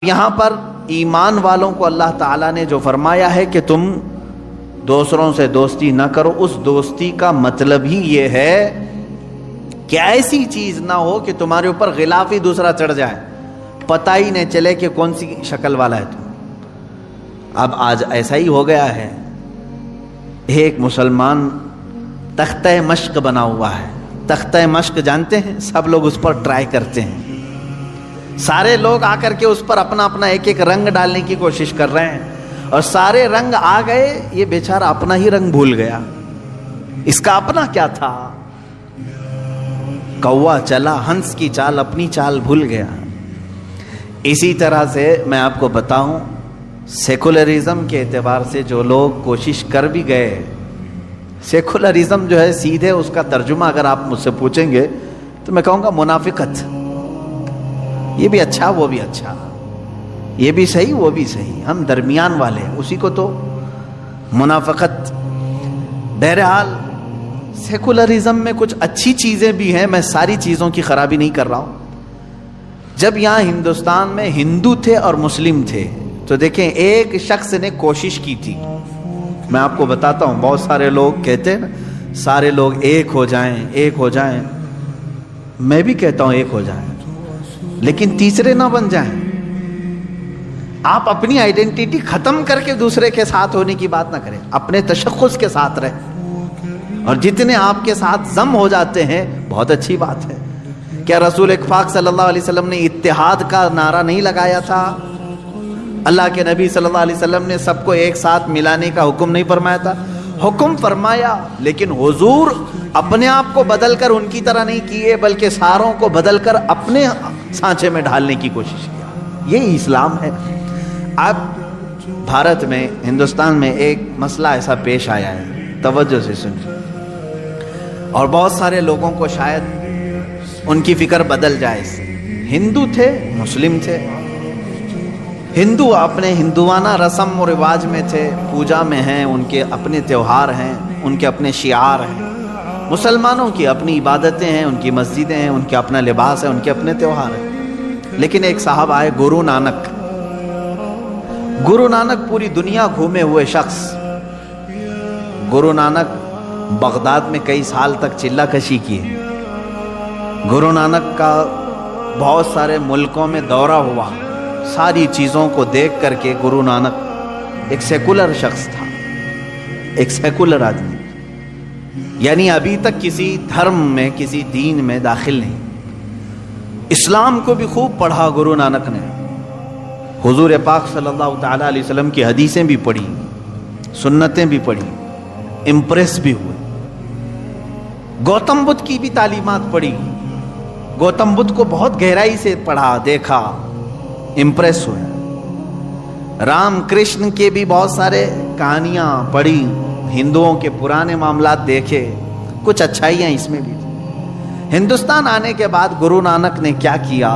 یہاں پر ایمان والوں کو اللہ تعالیٰ نے جو فرمایا ہے کہ تم دوسروں سے دوستی نہ کرو، اس دوستی کا مطلب ہی یہ ہے کہ ایسی چیز نہ ہو کہ تمہارے اوپر غلافی دوسرا چڑھ جائے، پتہ ہی نہیں چلے کہ کون سی شکل والا ہے تم۔ اب آج ایسا ہی ہو گیا ہے، ایک مسلمان تختہ مشق بنا ہوا ہے۔ تختہ مشق جانتے ہیں؟ سب لوگ اس پر ٹرائی کرتے ہیں، سارے لوگ آ کر کے اس پر اپنا اپنا ایک ایک رنگ ڈالنے کی کوشش کر رہے ہیں، اور سارے رنگ آ گئے، یہ بیچارہ اپنا ہی رنگ بھول گیا۔ اس کا اپنا کیا تھا؟ کوا چلا ہنس کی چال، اپنی چال بھول گیا۔ اسی طرح سے میں آپ کو بتاؤں، سیکولرزم کے اعتبار سے جو لوگ کوشش کر بھی گئے، سیکولرزم جو ہے سیدھے اس کا ترجمہ اگر آپ مجھ سے پوچھیں گے تو میں کہوں گا منافقت۔ یہ بھی اچھا وہ بھی اچھا، یہ بھی صحیح وہ بھی صحیح، ہم درمیان والے ہیں، اسی کو تو منافقت۔ بہرحال سیکولرزم میں کچھ اچھی چیزیں بھی ہیں، میں ساری چیزوں کی خرابی نہیں کر رہا ہوں۔ جب یہاں ہندوستان میں ہندو تھے اور مسلم تھے تو دیکھیں ایک شخص نے کوشش کی تھی، میں آپ کو بتاتا ہوں، بہت سارے لوگ کہتے ہیں نا سارے لوگ ایک ہو جائیں ایک ہو جائیں، میں بھی کہتا ہوں ایک ہو جائیں، لیکن تیسرے نہ بن جائیں۔ آپ اپنی آئیڈینٹی ختم کر کے دوسرے کے ساتھ ہونے کی بات نہ کریں، اپنے تشخص کے ساتھ رہیں، اور جتنے آپ کے ساتھ ضم ہو جاتے ہیں بہت اچھی بات ہے۔ کیا رسول پاک صلی اللہ علیہ وسلم نے اتحاد کا نعرہ نہیں لگایا تھا؟ اللہ کے نبی صلی اللہ علیہ وسلم نے سب کو ایک ساتھ ملانے کا حکم نہیں فرمایا تھا؟ حکم فرمایا، لیکن حضور اپنے آپ کو بدل کر ان کی طرح نہیں کیے، بلکہ ساروں کو بدل کر اپنے سانچے میں ڈھالنے کی کوشش کیا۔ یہی اسلام ہے۔ اب بھارت میں، ہندوستان میں ایک مسئلہ ایسا پیش آیا ہے، توجہ سے سنیں، اور بہت سارے لوگوں کو شاید ان کی فکر بدل جائے اس سے۔ ہندو تھے، مسلم تھے، ہندو اپنے ہندوانہ رسم و رواج میں تھے، پوجا میں ہیں، ان کے اپنے تہوار ہیں، ان کے اپنے شعار ہیں۔ مسلمانوں کی اپنی عبادتیں ہیں، ان کی مسجدیں ہیں، ان کے اپنا لباس ہے، ان کے اپنے تہوار ہیں۔ لیکن ایک صاحب آئے، گرو نانک۔ گرو نانک پوری دنیا گھومے ہوئے شخص۔ گرو نانک بغداد میں کئی سال تک چلہ کشی کی۔ گرو نانک کا بہت سارے ملکوں میں دورہ ہوا، ساری چیزوں کو دیکھ کر کے گرو نانک ایک سیکولر شخص تھا، ایک سیکولر آدمی، یعنی ابھی تک کسی دھرم میں کسی دین میں داخل نہیں۔ اسلام کو بھی خوب پڑھا گرو نانک نے، حضور پاک صلی اللہ تعالیٰ علیہ وسلم کی حدیثیں بھی پڑھی، سنتیں بھی پڑھی، امپریس بھی ہوئے۔ گوتم بدھ کی بھی تعلیمات پڑھی، گوتم بدھ کو بہت گہرائی سے پڑھا، دیکھا، امپریس ہوئے۔ رام کرشن کے بھی بہت سارے کہانیاں پڑھی، ہندوؤں کے پرانے معاملات دیکھے، کچھ اچھائیاں اس میں بھی تھی۔ ہندوستان آنے کے بعد گرو نانک نے کیا کیا؟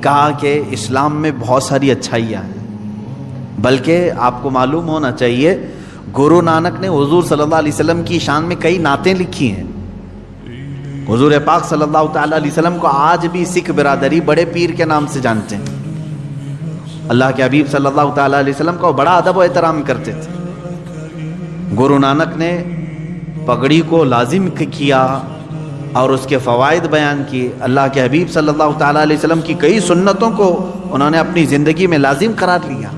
کہا کہ اسلام میں بہت ساری اچھائیاں ہیں، بلکہ آپ کو معلوم ہونا چاہیے گرو نانک نے حضور صلی اللہ علیہ وسلم کی شان میں کئی نعتیں لکھی ہیں۔ حضور پاک صلی اللہ تعالیٰ علیہ وسلم کو آج بھی سکھ برادری بڑے پیر کے نام سے جانتے ہیں۔ اللہ کے حبیب صلی اللہ تعالیٰ علیہ وسلم کو بڑا ادب و احترام کرتے تھے۔ گرو نانک نے پگڑی کو لازم کیا اور اس کے فوائد بیان کیے۔ اللہ کے حبیب صلی اللہ تعالیٰ علیہ وسلم کی کئی سنتوں کو انہوں نے اپنی زندگی میں لازم قرار لیا،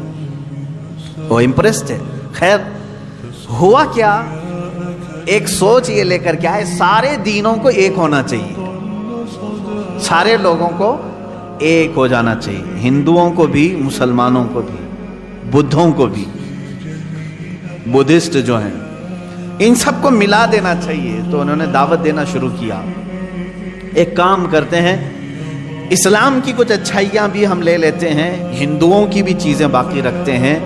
وہ امپریس تھے۔ خیر ہوا کیا؟ ایک سوچ یہ لے کر کے آئے، سارے دینوں کو ایک ہونا چاہیے، سارے لوگوں کو ایک ہو جانا چاہیے، ہندوؤں کو بھی، مسلمانوں کو بھی، بدھوں کو بھی، بدھسٹ جو ہیں ان سب کو ملا دینا چاہیے۔ تو انہوں نے دعوت دینا شروع کیا۔ ایک کام کرتے ہیں، اسلام کی کچھ اچھائیاں بھی ہم لے لیتے ہیں، ہندوؤں کی بھی چیزیں باقی رکھتے ہیں،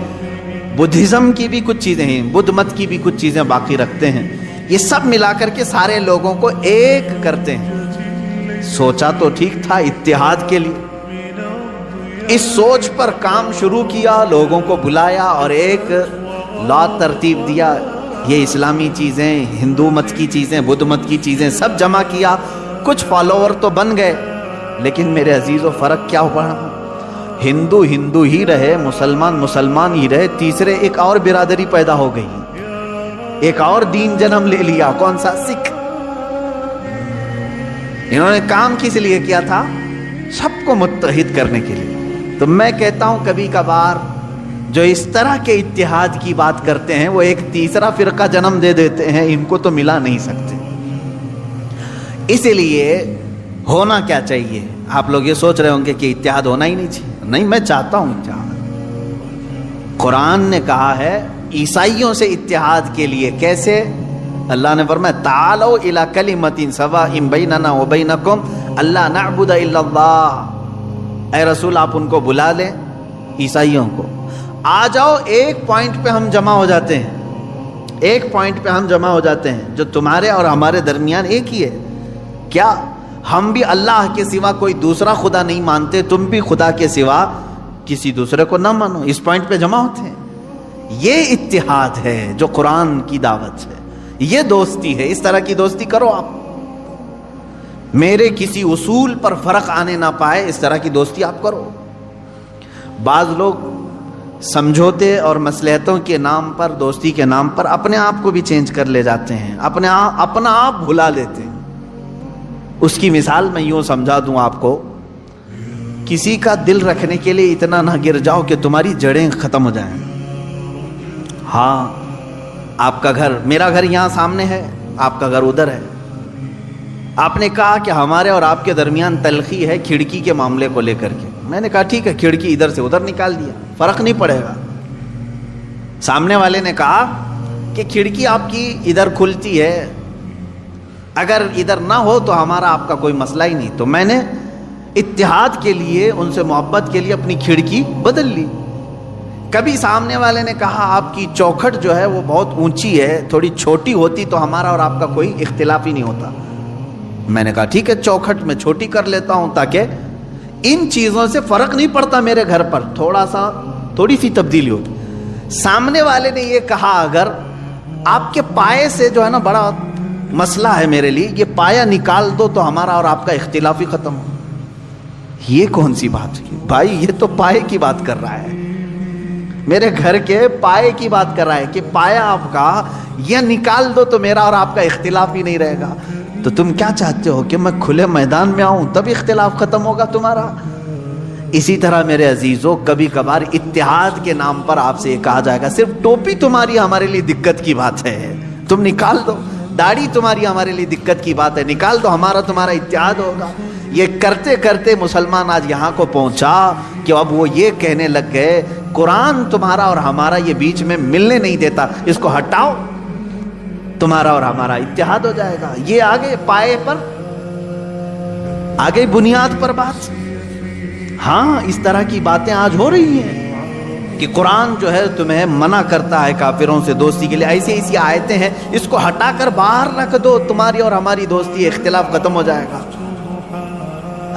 بدھزم کی بھی کچھ چیزیں ہیں، بدھ مت کی بھی کچھ چیزیں باقی رکھتے ہیں، یہ سب ملا کر کے سارے لوگوں کو ایک کرتے ہیں۔ سوچا تو ٹھیک تھا اتحاد کے لیے، اس سوچ پر کام شروع کیا، لوگوں کو بلایا اور ایک لا ترتیب دیا، یہ اسلامی چیزیں، ہندو مت کی چیزیں، بدھ مت کی چیزیں سب جمع کیا۔ کچھ فالوور تو بن گئے، لیکن میرے عزیزو فرق کیا ہوا؟ ہندو ہندو ہی رہے، مسلمان مسلمان ہی رہے، تیسرے ایک اور برادری پیدا ہو گئی، ایک اور دین جنم لے لیا۔ کون سا؟ سکھ۔ انہوں نے کام کس لیے کیا تھا؟ سب کو متحد کرنے کے لیے۔ تو میں کہتا ہوں کبھی کبھار جو اس طرح کے اتحاد کی بات کرتے ہیں وہ ایک تیسرا فرقہ جنم دے دیتے ہیں، ان کو تو ملا نہیں سکتے۔ اس لیے ہونا کیا چاہیے؟ آپ لوگ یہ سوچ رہے ہوں گے کہ اتحاد ہونا ہی نہیں چاہیے۔ نہیں، میں چاہتا ہوں اتحاد۔ قرآن نے کہا ہے عیسائیوں سے اتحاد کے لیے کیسے؟ اللہ نے فرمایا تعالوا الی کلمۃ سواء بیننا وبینکم الا نعبد الا اللہ۔ اے رسول آپ ان کو بلا لیں، عیسائیوں کو، آ جاؤ ایک پوائنٹ پہ ہم جمع ہو جاتے ہیں، ایک پوائنٹ پہ ہم جمع ہو جاتے ہیں جو تمہارے اور ہمارے درمیان ایک ہی ہے۔ کیا؟ ہم بھی اللہ کے سوا کوئی دوسرا خدا نہیں مانتے، تم بھی خدا کے سوا کسی دوسرے کو نہ مانو، اس پوائنٹ پہ جمع ہوتے ہیں۔ یہ اتحاد ہے جو قرآن کی دعوت ہے، یہ دوستی ہے۔ اس طرح کی دوستی کرو آپ، میرے کسی اصول پر فرق آنے نہ پائے، اس طرح کی دوستی آپ کرو۔ بعض لوگ سمجھوتے اور مصلحتوں کے نام پر، دوستی کے نام پر اپنے آپ کو بھی چینج کر لے جاتے ہیں، اپنا آپ بھلا لیتے ہیں۔ اس کی مثال میں یوں سمجھا دوں آپ کو، کسی کا دل رکھنے کے لیے اتنا نہ گر جاؤ کہ تمہاری جڑیں ختم ہو جائیں۔ ہاں، آپ کا گھر، میرا گھر یہاں سامنے ہے، آپ کا گھر ادھر ہے۔ آپ نے کہا کہ ہمارے اور آپ کے درمیان تلخی ہے کھڑکی کے معاملے کو لے کر کے۔ میں نے کہا ٹھیک ہے، کھڑکی ادھر سے ادھر نکال دیا، فرق نہیں پڑے گا۔ سامنے والے نے کہا کہ کھڑکی آپ کی ادھر کھلتی ہے، اگر ادھر نہ ہو تو ہمارا آپ کا کوئی مسئلہ ہی نہیں۔ تو میں نے اتحاد کے لیے، ان سے محبت کے لیے اپنی کھڑکی بدل لی۔ کبھی سامنے والے نے کہا آپ کی چوکھٹ جو ہے وہ بہت اونچی ہے، تھوڑی چھوٹی ہوتی تو ہمارا اور آپ کا کوئی اختلاف ہی نہیں ہوتا۔ میں نے کہا ٹھیک ہے، چوکھٹ میں چھوٹی کر لیتا ہوں تاکہ ان چیزوں سے فرق نہیں پڑتا میرے گھر پر، تھوڑی سی تبدیلی ہوتی۔ سامنے والے نے یہ کہا اگر آپ کے پائے سے جو ہے نا بڑا مسئلہ ہے میرے لیے، یہ پایا نکال دو تو ہمارا اور آپ کا اختلاف ہی ختم ہو۔ یہ کون سی بات ہوئی بھائی؟ یہ تو پائے کی بات کر رہا ہے، میرے گھر کے پائے کی بات کر رہا ہے کہ پایا آپ کا یہ نکال دو تو میرا اور آپ کا اختلاف ہی نہیں رہے گا۔ تو تم کیا چاہتے ہو کہ میں کھلے میدان میں آؤں تب اختلاف ختم ہوگا تمہارا؟ اسی طرح میرے عزیزوں، کبھی کبھار اتحاد کے نام پر آپ سے یہ کہا جائے گا صرف ٹوپی تمہاری ہمارے لیے دقت کی بات ہے، تم نکال دو، داڑھی تمہاری ہمارے لیے دقت کی بات ہے، نکال دو، ہمارا تمہارا اتحاد ہوگا۔ یہ کرتے کرتے مسلمان آج یہاں کو پہنچا کہ اب وہ یہ کہنے لگ گئے قرآن تمہارا اور ہمارا یہ بیچ میں ملنے نہیں دیتا، اس کو ہٹاؤ، تمہارا اور ہمارا اتحاد ہو جائے گا۔ یہ آگے پائے پر، آگے بنیاد پر بات۔ ہاں، اس طرح کی باتیں آج ہو رہی ہیں کہ قرآن جو ہے تمہیں منع کرتا ہے کافروں سے دوستی کے لیے، ایسی آیتیں ہیں، اس کو ہٹا کر باہر رکھ دو، تمہاری اور ہماری دوستی، اختلاف ختم ہو جائے گا۔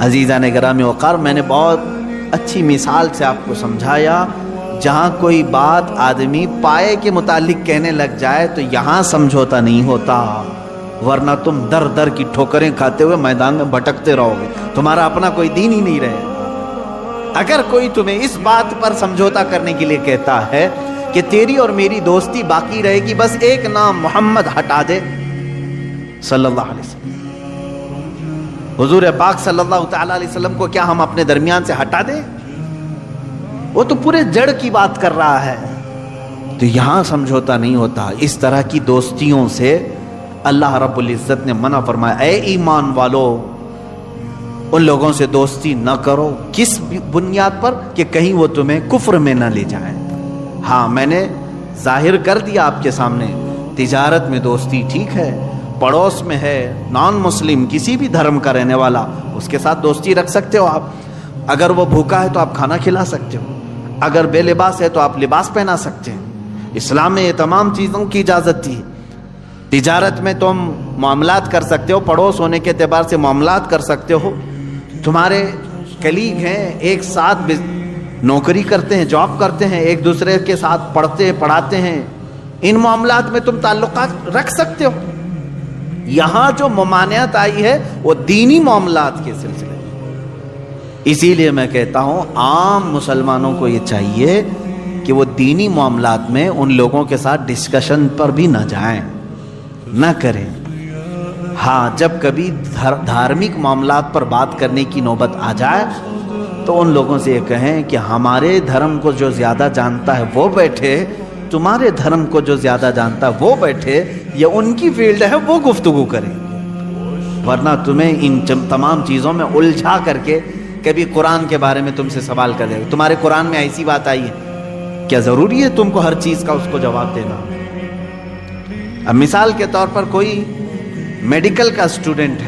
عزیزان گرامی وقار، میں نے بہت اچھی مثال سے آپ کو سمجھایا، جہاں کوئی بات آدمی پائے کے متعلق کہنے لگ جائے تو یہاں سمجھوتا نہیں ہوتا، ورنہ تم در در کی ٹھوکریں کھاتے ہوئے میدان میں بھٹکتے رہو گے، تمہارا اپنا کوئی دین ہی نہیں رہے۔ اگر کوئی تمہیں اس بات پر سمجھوتا کرنے کے لیے کہتا ہے کہ تیری اور میری دوستی باقی رہے گی، بس ایک نام محمد ہٹا دے صلی اللہ علیہ وسلم، حضور پاک صلی اللہ تعالی علیہ وسلم کو کیا ہم اپنے درمیان سے ہٹا دیں؟ وہ تو پورے جڑ کی بات کر رہا ہے، تو یہاں سمجھوتا نہیں ہوتا۔ اس طرح کی دوستیوں سے اللہ رب العزت نے منع فرمایا، اے ایمان والو ان لوگوں سے دوستی نہ کرو۔ کس بنیاد پر؟ کہ کہیں وہ تمہیں کفر میں نہ لے جائیں۔ ہاں، میں نے ظاہر کر دیا آپ کے سامنے، تجارت میں دوستی ٹھیک ہے، پڑوس میں ہے نان مسلم کسی بھی دھرم کا رہنے والا، اس کے ساتھ دوستی رکھ سکتے ہو آپ۔ اگر وہ بھوکا ہے تو آپ کھانا کھلا سکتے ہو، اگر بے لباس ہے تو آپ لباس پہنا سکتے ہیں۔ اسلام میں یہ تمام چیزوں کی اجازت دی۔ تجارت میں تم معاملات کر سکتے ہو، پڑوس ہونے کے اعتبار سے معاملات کر سکتے ہو، تمہارے کلیگ ہیں، ایک ساتھ نوکری کرتے ہیں، جاب کرتے ہیں، ایک دوسرے کے ساتھ پڑھتے پڑھاتے ہیں، ان معاملات میں تم تعلقات رکھ سکتے ہو۔ یہاں جو ممانعت آئی ہے وہ دینی معاملات کے سلسلے میں، اسی لیے میں کہتا ہوں عام مسلمانوں کو یہ چاہیے کہ وہ دینی معاملات میں ان لوگوں کے ساتھ ڈسکشن پر بھی نہ جائیں، نہ کریں۔ ہاں جب کبھی دھارمک معاملات پر بات کرنے کی نوبت آ جائے تو ان لوگوں سے یہ کہیں کہ ہمارے دھرم کو جو زیادہ جانتا ہے وہ بیٹھے، تمہارے دھرم کو جو زیادہ جانتا ہے وہ بیٹھے، یہ ان کی فیلڈ ہے، وہ گفتگو کریں، ورنہ تمہیں ان تمام چیزوں میں الجھا کر کے کبھی قرآن کے بارے میں تم سے سوال کر دے گا، تمہارے قرآن میں ایسی بات آئی ہے، کیا ضروری ہے تم کو ہر چیز کا اس کو جواب دینا؟ اب مثال کے طور پر کوئی میڈیکل کا اسٹوڈنٹ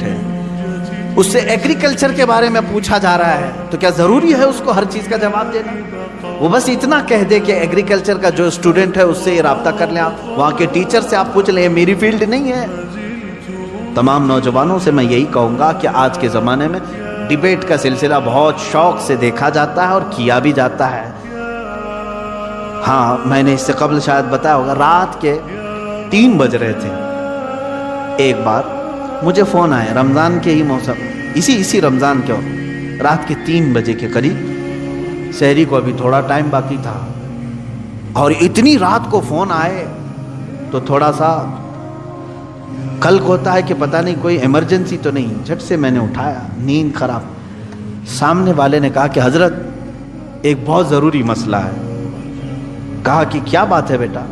ہے، اس سے ایگریکلچر کے بارے میں پوچھا جا رہا ہے، تو کیا ضروری ہے اس کو ہر چیز کا جواب دینا؟ وہ بس اتنا کہہ دے کہ ایگریکلچر کا جو اسٹوڈنٹ ہے اس سے یہ رابطہ کر لیں، آپ وہاں کے ٹیچر سے آپ پوچھ لیں، میری فیلڈ نہیں ہے۔ تمام نوجوانوں سے میں یہی کہوں گا کہ آج کے زمانے میں ڈیبیٹ کا سلسلہ بہت شوق سے دیکھا جاتا ہے اور کیا بھی جاتا ہے۔ ہاں میں نے اس سے قبل شاید بتایا ہوگا، رات کے 3 بج رہے تھے، ایک بار مجھے فون آیا رمضان کے ہی موسم، اسی رمضان کے وقت رات کے 3 بجے کے قریب، سحری کو ابھی تھوڑا ٹائم باقی تھا، اور اتنی رات کو فون آئے تو تھوڑا سا قلق ہوتا ہے کہ پتہ نہیں کوئی ایمرجنسی تو نہیں۔ جھٹ سے میں نے اٹھایا، نیند خراب، سامنے والے نے کہا کہ حضرت ایک بہت ضروری مسئلہ ہے۔ کہا کہ کیا بات ہے بیٹا؟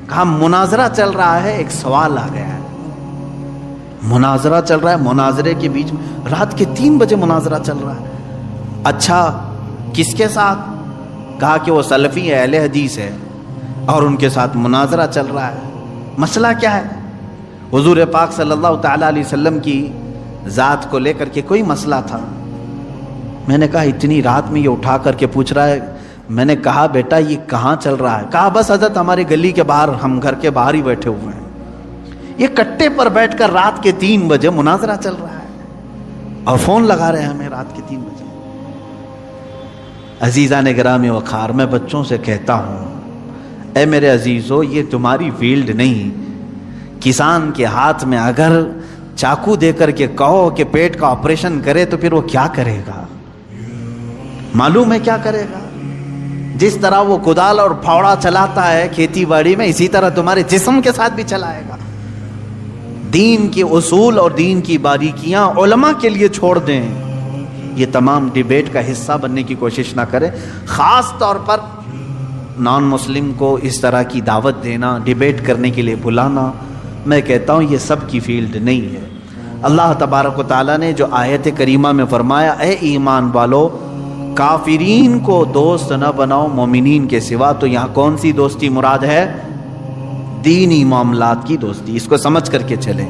کہا مناظرہ چل رہا ہے، ایک سوال آ گیا ہے، مناظرہ چل رہا ہے، مناظرے کے بیچ میں رات کے 3 بجے مناظرہ چل رہا ہے۔ اچھا کس کے ساتھ؟ کہا کہ وہ سلفی ہے، اہل حدیث ہے، اور ان کے ساتھ مناظرہ چل رہا ہے۔ مسئلہ کیا ہے؟ حضور پاک صلی اللہ تعالیٰ علیہ وسلم کی ذات کو لے کر کے کوئی مسئلہ تھا۔ میں نے کہا اتنی رات میں یہ اٹھا کر کے پوچھ رہا ہے؟ میں نے کہا بیٹا یہ کہاں چل رہا ہے؟ کہا بس حضرت ہمارے گلی کے باہر، ہم گھر کے باہر ہی بیٹھے ہوئے ہیں، یہ کٹے پر بیٹھ کر رات کے 3 بجے مناظرہ چل رہا ہے اور فون لگا رہے ہیں ہمیں رات کے 3 بجے۔ عزیزان گرامی وقار، میں بچوں سے کہتا ہوں، اے میرے عزیزو، یہ تمہاری فیلڈ نہیں۔ کسان کے ہاتھ میں اگر چاقو دے کر کے کہو کہ پیٹ کا آپریشن کرے تو پھر وہ کیا کرے گا؟ معلوم ہے کیا کرے گا؟ جس طرح وہ کدال اور پھاوڑا چلاتا ہے کھیتی باڑی میں، اسی طرح تمہارے جسم کے ساتھ بھی چلائے گا۔ دین کے اصول اور دین کی باریکیاں علماء کے لیے چھوڑ دیں، یہ تمام ڈیبیٹ کا حصہ بننے کی کوشش نہ کریں۔ خاص طور پر نان مسلم کو اس طرح کی دعوت دینا، ڈیبیٹ کرنے کے لیے بلانا، میں کہتا ہوں یہ سب کی فیلڈ نہیں ہے۔ اللہ تبارک و تعالیٰ نے جو آیت کریمہ میں فرمایا، اے ایمان والو کافرین کو دوست نہ بناؤ مومنین کے سوا، تو یہاں کون سی دوستی مراد ہے؟ دینی معاملات کی دوستی۔ اس کو سمجھ کر کے چلیں،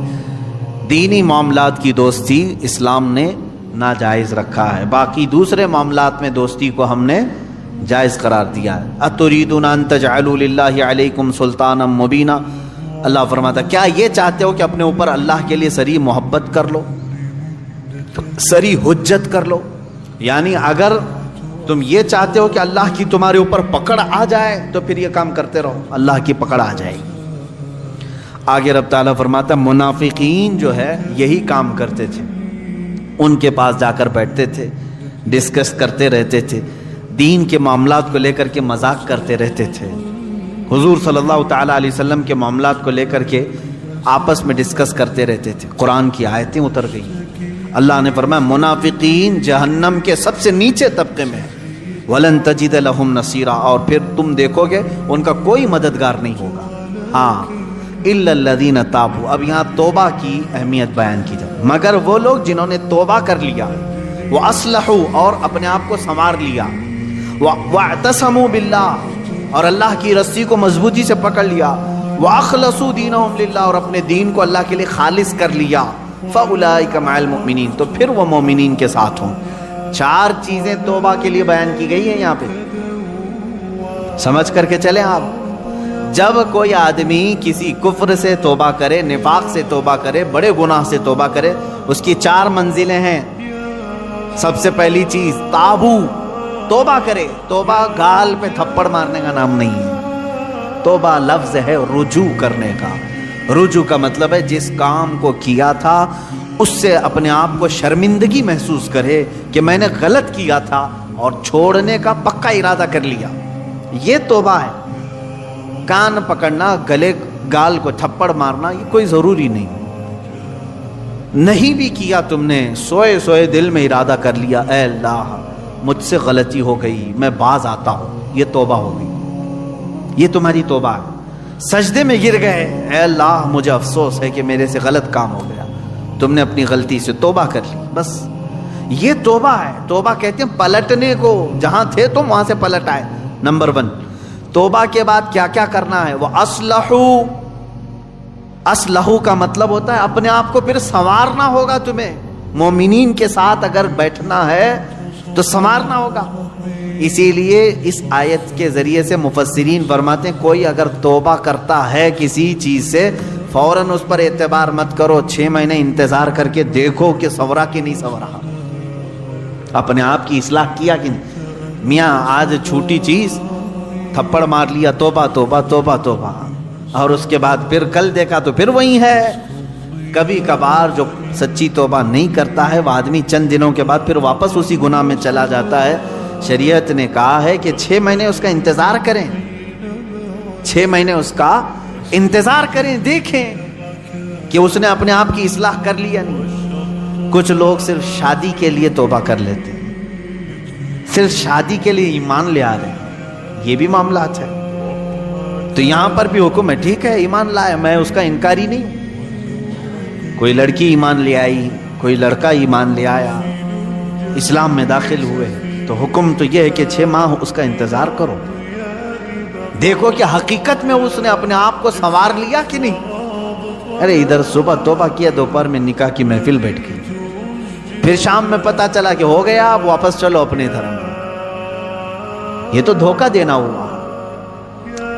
دینی معاملات کی دوستی اسلام نے ناجائز رکھا ہے، باقی دوسرے معاملات میں دوستی کو ہم نے جائز قرار دیا ہے۔ اتریدون ان تجعلوا للہ علیکم سلطانا مبینا، اللہ فرماتا کیا یہ چاہتے ہو کہ اپنے اوپر اللہ کے لیے سری محبت کر لو، سری حجت کر لو؟ یعنی اگر تم یہ چاہتے ہو کہ اللہ کی تمہارے اوپر پکڑ آ جائے تو پھر یہ کام کرتے رہو، اللہ کی پکڑ آ جائے گی۔ آگے رب تعالیٰ فرماتا منافقین جو ہے یہی کام کرتے تھے، ان کے پاس جا کر بیٹھتے تھے، ڈسکس کرتے رہتے تھے، دین کے معاملات کو لے کر کے مذاق کرتے رہتے تھے، حضور صلی اللہ تعالیٰ علیہ وسلم کے معاملات کو لے کر کے آپس میں ڈسکس کرتے رہتے تھے۔ قرآن کی آیتیں اتر گئی، اللہ نے فرمایا منافقین جہنم کے سب سے نیچے طبقے میں ہیں، وَلَن تَجِدَ لَهُمْ نَصِيرًا، اور پھر تم دیکھو گے ان کا کوئی مددگار نہیں ہوگا۔ ہاں إِلَّا الَّذِينَ تَابُوا، اب یہاں توبہ کی اہمیت بیان کی جائے، مگر وہ لوگ جنہوں نے توبہ کر لیا، وَأَصْلَحُوا، اور اپنے آپ کو سنوار لیا، وَاعْتَصَمُوا بِاللَّهِ، اور اللہ کی رسی کو مضبوطی سے پکڑ لیا، وَأَخْلَصُوا دِينَهُمْ لِلَّهِ، اور اپنے دین کو اللہ کے لیے خالص کر لیا، فَأُولَئِكَ مَعَ الْمُؤْمِنِينَ، تو پھر وہ مومنین کے ساتھ ہوں۔ 4 چیزیں توبہ کے لیے بیان کی گئی ہیں یہاں پہ، سمجھ کر کے چلیں آپ۔ جب کوئی آدمی کسی کفر سے توبہ کرے، نفاق سے توبہ کرے، بڑے گناہ سے توبہ کرے، اس کی 4 منزلیں ہیں۔ سب سے پہلی چیز تابو، توبہ کرے۔ توبہ گال پہ تھپڑ مارنے کا نام نہیں ہے، توبہ لفظ ہے رجوع کرنے کا، رجوع کا مطلب ہے جس کام کو کیا تھا اس سے اپنے آپ کو شرمندگی محسوس کرے کہ میں نے غلط کیا تھا اور چھوڑنے کا پکا ارادہ کر لیا، یہ توبہ ہے۔ کان پکڑنا، گلے گال کو تھپڑ مارنا یہ کوئی ضروری نہیں بھی کیا تم نے، سوئے سوئے دل میں ارادہ کر لیا اے اللہ مجھ سے غلطی ہو گئی، میں باز آتا ہوں، یہ توبہ ہو گئی، یہ تمہاری توبہ ہے۔ سجدے میں گر گئے، اے اللہ مجھے افسوس ہے کہ میرے سے غلط کام ہو گیا، تم نے اپنی غلطی سے توبہ کر لی، بس یہ توبہ ہے۔ توبہ کہتے ہیں پلٹنے کو، جہاں تھے تم وہاں سے پلٹ آئے۔ نمبر 1، توبہ کے بعد کیا کیا کرنا ہے؟ وہ اصلحو کا مطلب ہوتا ہے اپنے آپ کو پھر سنوارنا ہوگا تمہیں۔ مومنین کے ساتھ اگر بیٹھنا ہے تو سنوارنا ہوگا۔ اسی لیے اس آیت کے ذریعے سے مفسرین فرماتے ہیں کوئی اگر توبہ کرتا ہے کسی چیز سے فوراً اس پر اعتبار مت کرو، 6 مہینے انتظار کر کے دیکھو کہ سنورا کہ نہیں سنورا، اپنے آپ کی اصلاح کیا کہ نہیں۔ میاں آج چھوٹی چیز تھپڑ مار لیا، توبہ توبہ توبہ توبہ، اور اس کے بعد پھر کل دیکھا تو پھر وہی ہے۔ کبھی کبھار جو سچی توبہ نہیں کرتا ہے وہ آدمی چند دنوں کے بعد پھر واپس اسی گناہ میں چلا جاتا ہے۔ شریعت نے کہا ہے کہ 6 مہینے اس کا انتظار کریں، 6 مہینے اس کا انتظار کریں، دیکھیں کہ اس نے اپنے آپ کی اصلاح کر لی یا نہیں۔ کچھ لوگ صرف شادی کے لیے توبہ کر لیتے ہیں، صرف شادی کے لیے ایمان لے آ رہے ہیں، یہ بھی معاملات ہے۔ تو یہاں پر بھی حکم ہے، ٹھیک ہے ایمان لائے، میں اس کا انکاری نہیں ہوں۔ کوئی لڑکی ایمان لے آئی، کوئی لڑکا ایمان لے آیا، اسلام میں داخل ہوئے، تو حکم تو یہ ہے کہ 6 ماہ اس کا انتظار کرو، دیکھو کہ حقیقت میں اس نے اپنے آپ کو سنوار لیا کہ نہیں۔ ارے ادھر صبح توبہ کیا، دوپہر میں نکاح کی محفل بیٹھ گئی، پھر شام میں پتا چلا کہ ہو گیا، اب واپس چلو اپنے دھرم میں، یہ تو دھوکہ دینا ہوا۔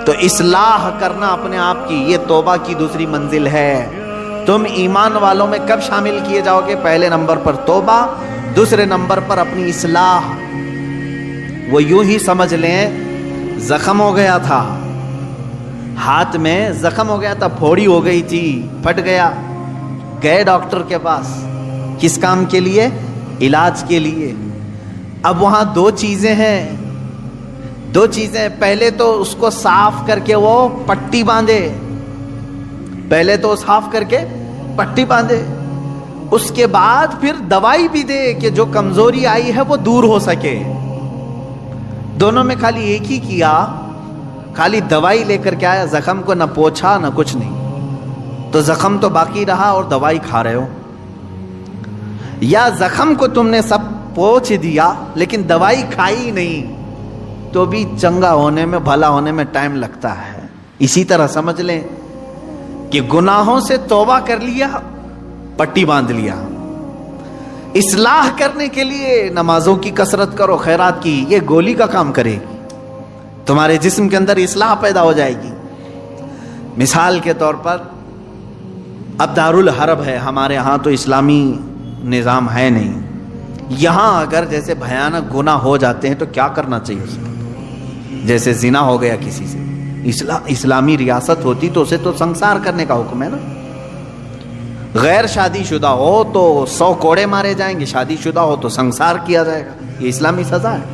تو اصلاح کرنا اپنے آپ کی، یہ توبہ کی دوسری منزل ہے۔ تم ایمان والوں میں کب شامل کیے جاؤ گے؟ پہلے نمبر پر توبہ، دوسرے نمبر پر اپنی اصلاح۔ وہ یوں ہی سمجھ لیں زخم ہو گیا تھا، ہاتھ میں زخم ہو گیا تھا، پھوڑی ہو گئی تھی، پھٹ گیا، گئے ڈاکٹر کے پاس، کس کام کے لیے؟ علاج کے لیے۔ اب وہاں 2 چیزیں ہیں، 2 چیزیں، پہلے تو اس کو صاف کر کے وہ پٹی باندھے، پہلے تو صاف کر کے پٹی باندھے، اس کے بعد پھر دوائی بھی دے کہ جو کمزوری آئی ہے وہ دور ہو سکے۔ دونوں میں خالی ایک ہی کیا، خالی دوائی لے کر کے آیا، زخم کو نہ پوچھا نہ کچھ نہیں، تو زخم تو باقی رہا اور دوائی کھا رہے ہو۔ یا زخم کو تم نے سب پوچھ دیا لیکن دوائی کھائی نہیں، تو بھی چنگا ہونے میں، بھلا ہونے میں ٹائم لگتا ہے۔ اسی طرح سمجھ لیں کہ گناہوں سے توبہ کر لیا، پٹی باندھ لیا، اصلاح کرنے کے لیے نمازوں کی کثرت کرو، خیرات کی، یہ گولی کا کام کرے گی، تمہارے جسم کے اندر اصلاح پیدا ہو جائے گی۔ مثال کے طور پر اب دارالحرب ہے، ہمارے ہاں تو اسلامی نظام ہے نہیں، یہاں اگر جیسے بھیانک گناہ ہو جاتے ہیں تو کیا کرنا چاہیے اس کو؟ جیسے زنا ہو گیا کسی سے، اسلامی ریاست ہوتی تو اسے تو سنسار کرنے کا حکم ہے نا۔ غیر شادی شدہ ہو تو 100 کوڑے مارے جائیں گے، شادی شدہ ہو تو سنسار کیا جائے گا، یہ اسلامی سزا ہے۔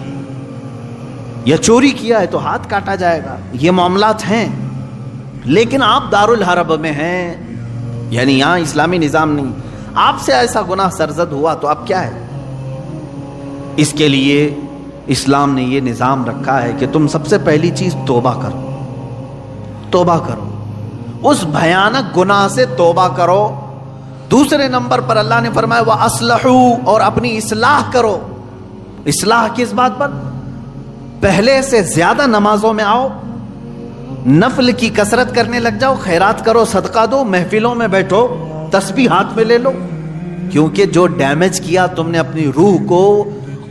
یا چوری کیا ہے تو ہاتھ کاٹا جائے گا، یہ معاملات ہیں۔ لیکن آپ دارالحرب میں ہیں، یعنی یہاں اسلامی نظام نہیں، آپ سے ایسا گناہ سرزد ہوا تو اب کیا ہے؟ اس کے لیے اسلام نے یہ نظام رکھا ہے کہ تم سب سے پہلی چیز توبہ کرو، توبہ کرو، اس بھیانک گناہ سے توبہ کرو۔ دوسرے نمبر پر اللہ نے فرمایا وَأَصْلَحُوا، اور اپنی اصلاح کرو۔ اصلاح کس بات پر؟ پہلے سے زیادہ نمازوں میں آؤ، نفل کی کثرت کرنے لگ جاؤ، خیرات کرو، صدقہ دو، محفلوں میں بیٹھو، تسبیح ہاتھ میں لے لو، کیونکہ جو ڈیمیج کیا تم نے اپنی روح کو،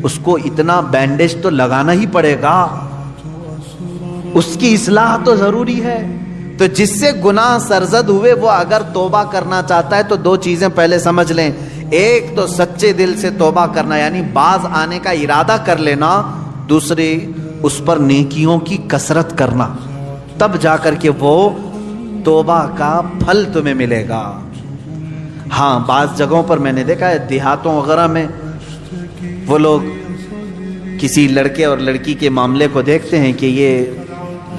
اس کو اتنا بینڈیج تو لگانا ہی پڑے گا، اس کی اصلاح تو ضروری ہے۔ تو جس سے گناہ سرزد ہوئے وہ اگر توبہ کرنا چاہتا ہے تو 2 چیزیں پہلے سمجھ لیں، ایک تو سچے دل سے توبہ کرنا، یعنی باز آنے کا ارادہ کر لینا، دوسرے اس پر نیکیوں کی کثرت کرنا، تب جا کر کے وہ توبہ کا پھل تمہیں ملے گا۔ ہاں بعض جگہوں پر میں نے دیکھا ہے دیہاتوں وغیرہ میں وہ لوگ کسی لڑکے اور لڑکی کے معاملے کو دیکھتے ہیں کہ یہ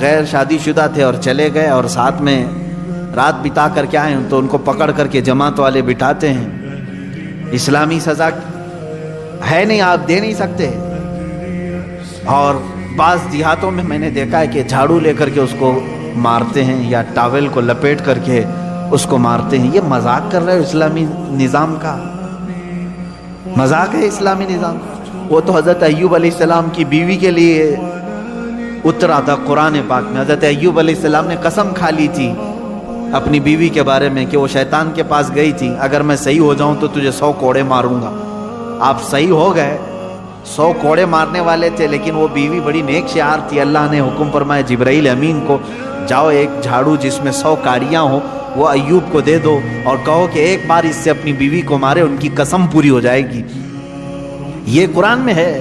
غیر شادی شدہ تھے اور چلے گئے اور ساتھ میں رات بتا کر کے آئے تو ان کو پکڑ کر کے جماعت والے بٹھاتے ہیں۔ اسلامی سزا ہے نہیں، آپ دے نہیں سکتے۔ اور بعض دیہاتوں میں نے دیکھا ہے کہ جھاڑو لے کر کے اس کو مارتے ہیں یا ٹاول کو لپیٹ کر کے اس کو مارتے ہیں۔ یہ مذاق کر رہے ہو اسلامی نظام کا؟ مذاق ہے اسلامی نظام؟ وہ تو حضرت ایوب علیہ السلام کی بیوی کے لیے اترا تھا قرآن پاک میں۔ حضرت ایوب علیہ السلام نے قسم کھا لی تھی اپنی بیوی کے بارے میں کہ وہ شیطان کے پاس گئی تھی، اگر میں صحیح ہو جاؤں تو تجھے 100 کوڑے ماروں گا۔ آپ صحیح ہو گئے، 100 کوڑے مارنے والے تھے، لیکن وہ بیوی بڑی نیک شعار تھی۔ اللہ نے حکم فرمایا جبرائیل امین کو، جاؤ ایک جھاڑو جس میں 100 کاڑیاں ہوں وہ ایوب کو دے دو اور کہو کہ ایک بار اس سے اپنی بیوی کو مارے، ان کی قسم پوری ہو جائے گی۔ یہ قرآن میں ہے۔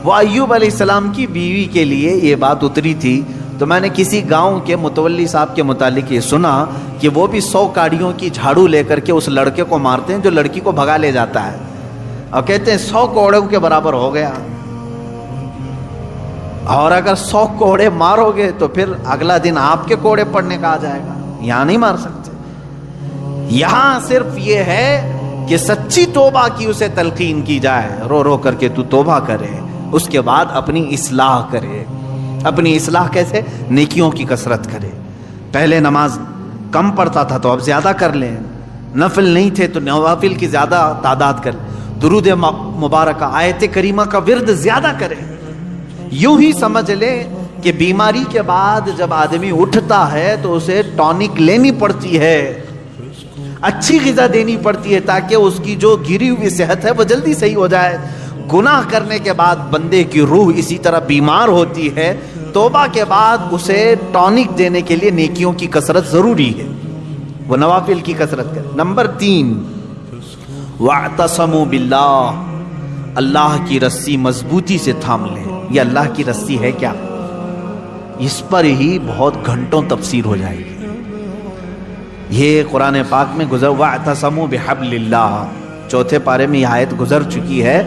وہ ایوب علیہ السلام کی بیوی کے لیے یہ بات اتری تھی۔ تو میں نے کسی گاؤں کے متولی صاحب کے متعلق یہ سنا کہ وہ بھی 100 کاڑیوں کی جھاڑو لے کر کے اس لڑکے کو مارتے ہیں جو لڑکی کو بھگا لے جاتا ہے، اور کہتے ہیں 100 کوڑوں کے برابر ہو گیا۔ اور اگر 100 کوڑے مارو گے تو پھر اگلا دن آپ کے کوڑے پڑنے کا آ جائے گا۔ یہاں نہیں مار سکتے، یہاں صرف یہ ہے کہ سچی توبہ کی اسے تلقین کی جائے، رو رو کر کے تو توبہ کرے، اس کے بعد اپنی اصلاح کرے۔ اپنی اصلاح کیسے؟ نیکیوں کی کثرت کرے۔ پہلے نماز کم پڑھتا تھا تو اب زیادہ کر لیں، نفل نہیں تھے تو نوافل کی زیادہ تعداد کر، درود مبارکہ آیت کریمہ کا ورد زیادہ کرے۔ یوں ہی سمجھ لے کہ بیماری کے بعد جب آدمی اٹھتا ہے تو اسے ٹونک لینی پڑتی ہے، اچھی غذا دینی پڑتی ہے تاکہ اس کی جو گری ہوئی صحت ہے وہ جلدی صحیح ہو جائے۔ گناہ کرنے کے بعد بندے کی روح اسی طرح بیمار ہوتی ہے۔ توبہ کے بعد اسے ٹونک دینے کے لیے نیکیوں کی کثرت ضروری ہے، وہ نوافل کی کثرت کرے۔ نمبر 3، وَاعْتَصَمُوا بِاللَّهِ، اللہ کی رسی مضبوطی سے تھام لیں۔ یہ اللہ کی رسی ہے کیا؟ اس پر ہی بہت گھنٹوں تفسیر ہو جائے گی۔ یہ قرآن پاک میں گزر وَاعْتَصَمُوا بِحَبْلِ اللَّهِ، چوتھے پارے میں یہ آیت گزر چکی ہے،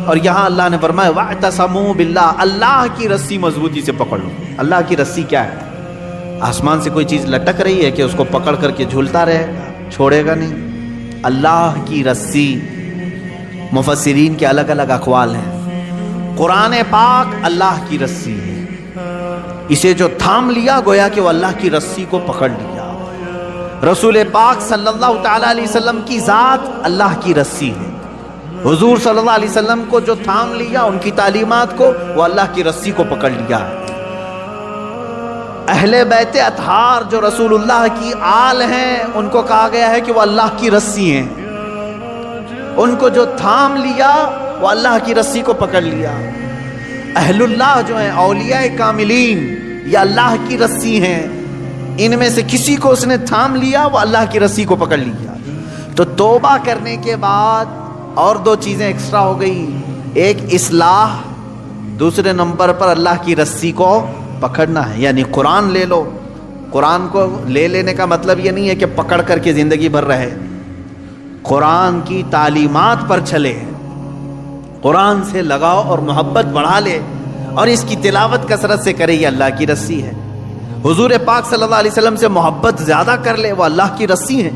اور یہاں اللہ نے فرمایا وَاعْتَصَمُوا بِاللَّهِ، اللہ کی رسی مضبوطی سے پکڑ لو۔ اللہ کی رسی کیا ہے؟ آسمان سے کوئی چیز لٹک رہی ہے کہ اس کو پکڑ کر کے جھولتا رہے گا، چھوڑے گا نہیں۔ اللہ کی رسی، مفسرین کے الگ الگ اقوال ہیں۔ قرآن پاک اللہ کی رسی ہے، اسے جو تھام لیا گویا کہ وہ اللہ کی رسی کو پکڑ لیا۔ رسول پاک صلی اللہ تعالی علیہ وسلم کی ذات اللہ کی رسی ہے۔ حضور صلی اللہ علیہ وسلم کو جو تھام لیا، ان کی تعلیمات کو، وہ اللہ کی رسی کو پکڑ لیا۔ اہل بیت اطہار جو رسول اللہ کی آل ہیں، ان کو کہا گیا ہے کہ وہ اللہ کی رسی ہیں، ان کو جو تھام لیا وہ اللہ کی رسی کو پکڑ لیا۔ اہل اللہ جو ہیں، اولیاء کاملین، یہ اللہ کی رسی ہیں، ان میں سے کسی کو اس نے تھام لیا وہ اللہ کی رسی کو پکڑ لیا۔ تو توبہ کرنے کے بعد اور 2 چیزیں ایکسٹرا ہو گئی، ایک اصلاح، دوسرے نمبر پر اللہ کی رسی کو پکڑنا ہے۔ یعنی قرآن لے لو۔ قرآن کو لے لینے کا مطلب یہ نہیں ہے کہ پکڑ کر کے زندگی بھر رہے، قرآن کی تعلیمات پر چلے، قرآن سے لگاؤ اور محبت بڑھا لے، اور اس کی تلاوت کثرت سے کرے، یہ اللہ کی رسی ہے۔ حضور پاک صلی اللہ علیہ وسلم سے محبت زیادہ کر لے، وہ اللہ کی رسی ہے۔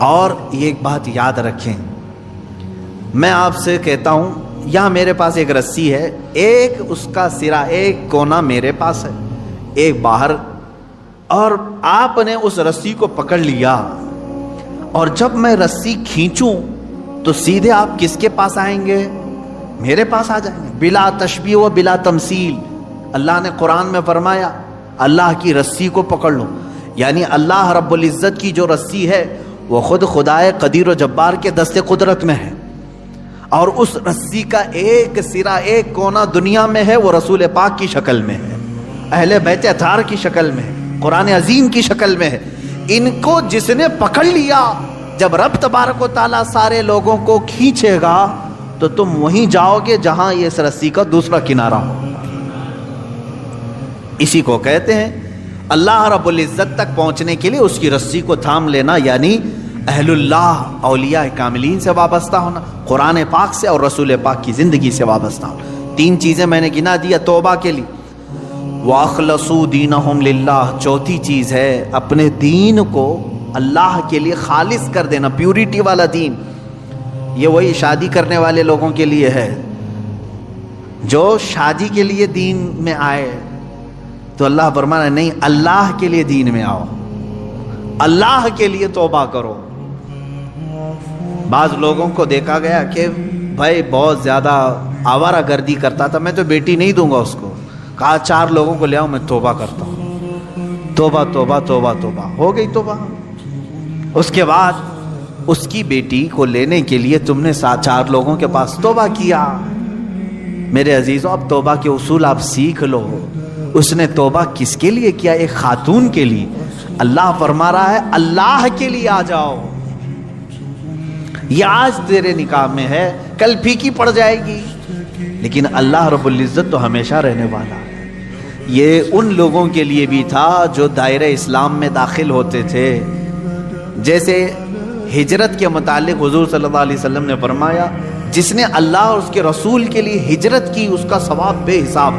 اور یہ ایک بات یاد رکھیں، میں آپ سے کہتا ہوں، یہاں میرے پاس ایک رسی ہے، ایک اس کا سرا، ایک کونا میرے پاس ہے، ایک باہر، اور آپ نے اس رسی کو پکڑ لیا، اور جب میں رسی کھینچوں تو سیدھے آپ کس کے پاس آئیں گے؟ میرے پاس آ جائیں گے، بلا تشبیہ و بلا تمثیل۔ اللہ نے قرآن میں فرمایا اللہ کی رسی کو پکڑ لو، یعنی اللہ رب العزت کی جو رسی ہے وہ خود خدائے قدیر و جبار کے دست قدرت میں ہے، اور اس رسی کا ایک سرا، ایک کونا دنیا میں ہے، وہ رسول پاک کی شکل میں ہے، اہل بیت اطہار کی شکل میں ہے، قرآن عظیم کی شکل میں ہے۔ ان کو جس نے پکڑ لیا، جب رب تبارک و تعالیٰ سارے لوگوں کو کھینچے گا تو تم وہیں جاؤ گے جہاں یہ اس رسی کا دوسرا کنارہ ہو۔ اسی کو کہتے ہیں اللہ رب العزت تک پہنچنے کے لیے اس کی رسی کو تھام لینا، یعنی اہل اللہ اولیاء کاملین سے وابستہ ہونا، قرآن پاک سے اور رسول پاک کی زندگی سے وابستہ ہونا۔ 3 چیزیں میں نے گنا دیا توبہ کے لیے۔ وَأَخْلَصُوا دِينَهُمْ لِلَّهِ، چوتھی چیز ہے اپنے دین کو اللہ کے لیے خالص کر دینا، پیورٹی والا دین۔ یہ وہی شادی کرنے والے لوگوں کے لیے ہے، جو شادی کے لیے دین میں آئے تو اللہ فرمانا نہیں، اللہ کے لیے دین میں آؤ، اللہ کے لیے توبہ کرو۔ بعض لوگوں کو دیکھا گیا کہ بھائی بہت زیادہ آوارہ گردی کرتا تھا، میں تو بیٹی نہیں دوں گا اس کو، کہا 4 لوگوں کو لے آؤ میں توبہ کرتا ہوں۔ توبہ توبہ توبہ توبہ، ہو گئی توبہ۔ اس کے بعد اس کی بیٹی کو لینے کے لیے تم نے 4 لوگوں کے پاس توبہ کیا۔ میرے عزیزوں، اب توبہ کے اصول آپ سیکھ لو۔ اس نے توبہ کس کے لیے کیا؟ ایک خاتون کے لیے۔ اللہ فرما رہا ہے اللہ کے لیے آ جاؤ، یہ آج تیرے نکاح میں ہے، کل پھیکی پڑ جائے گی، لیکن اللہ رب العزت تو ہمیشہ رہنے والا ہے۔ یہ ان لوگوں کے لیے بھی تھا جو دائرہ اسلام میں داخل ہوتے تھے۔ جیسے ہجرت کے متعلق حضور صلی اللہ علیہ وسلم نے فرمایا، جس نے اللہ اور اس کے رسول کے لیے ہجرت کی اس کا ثواب بے حساب۔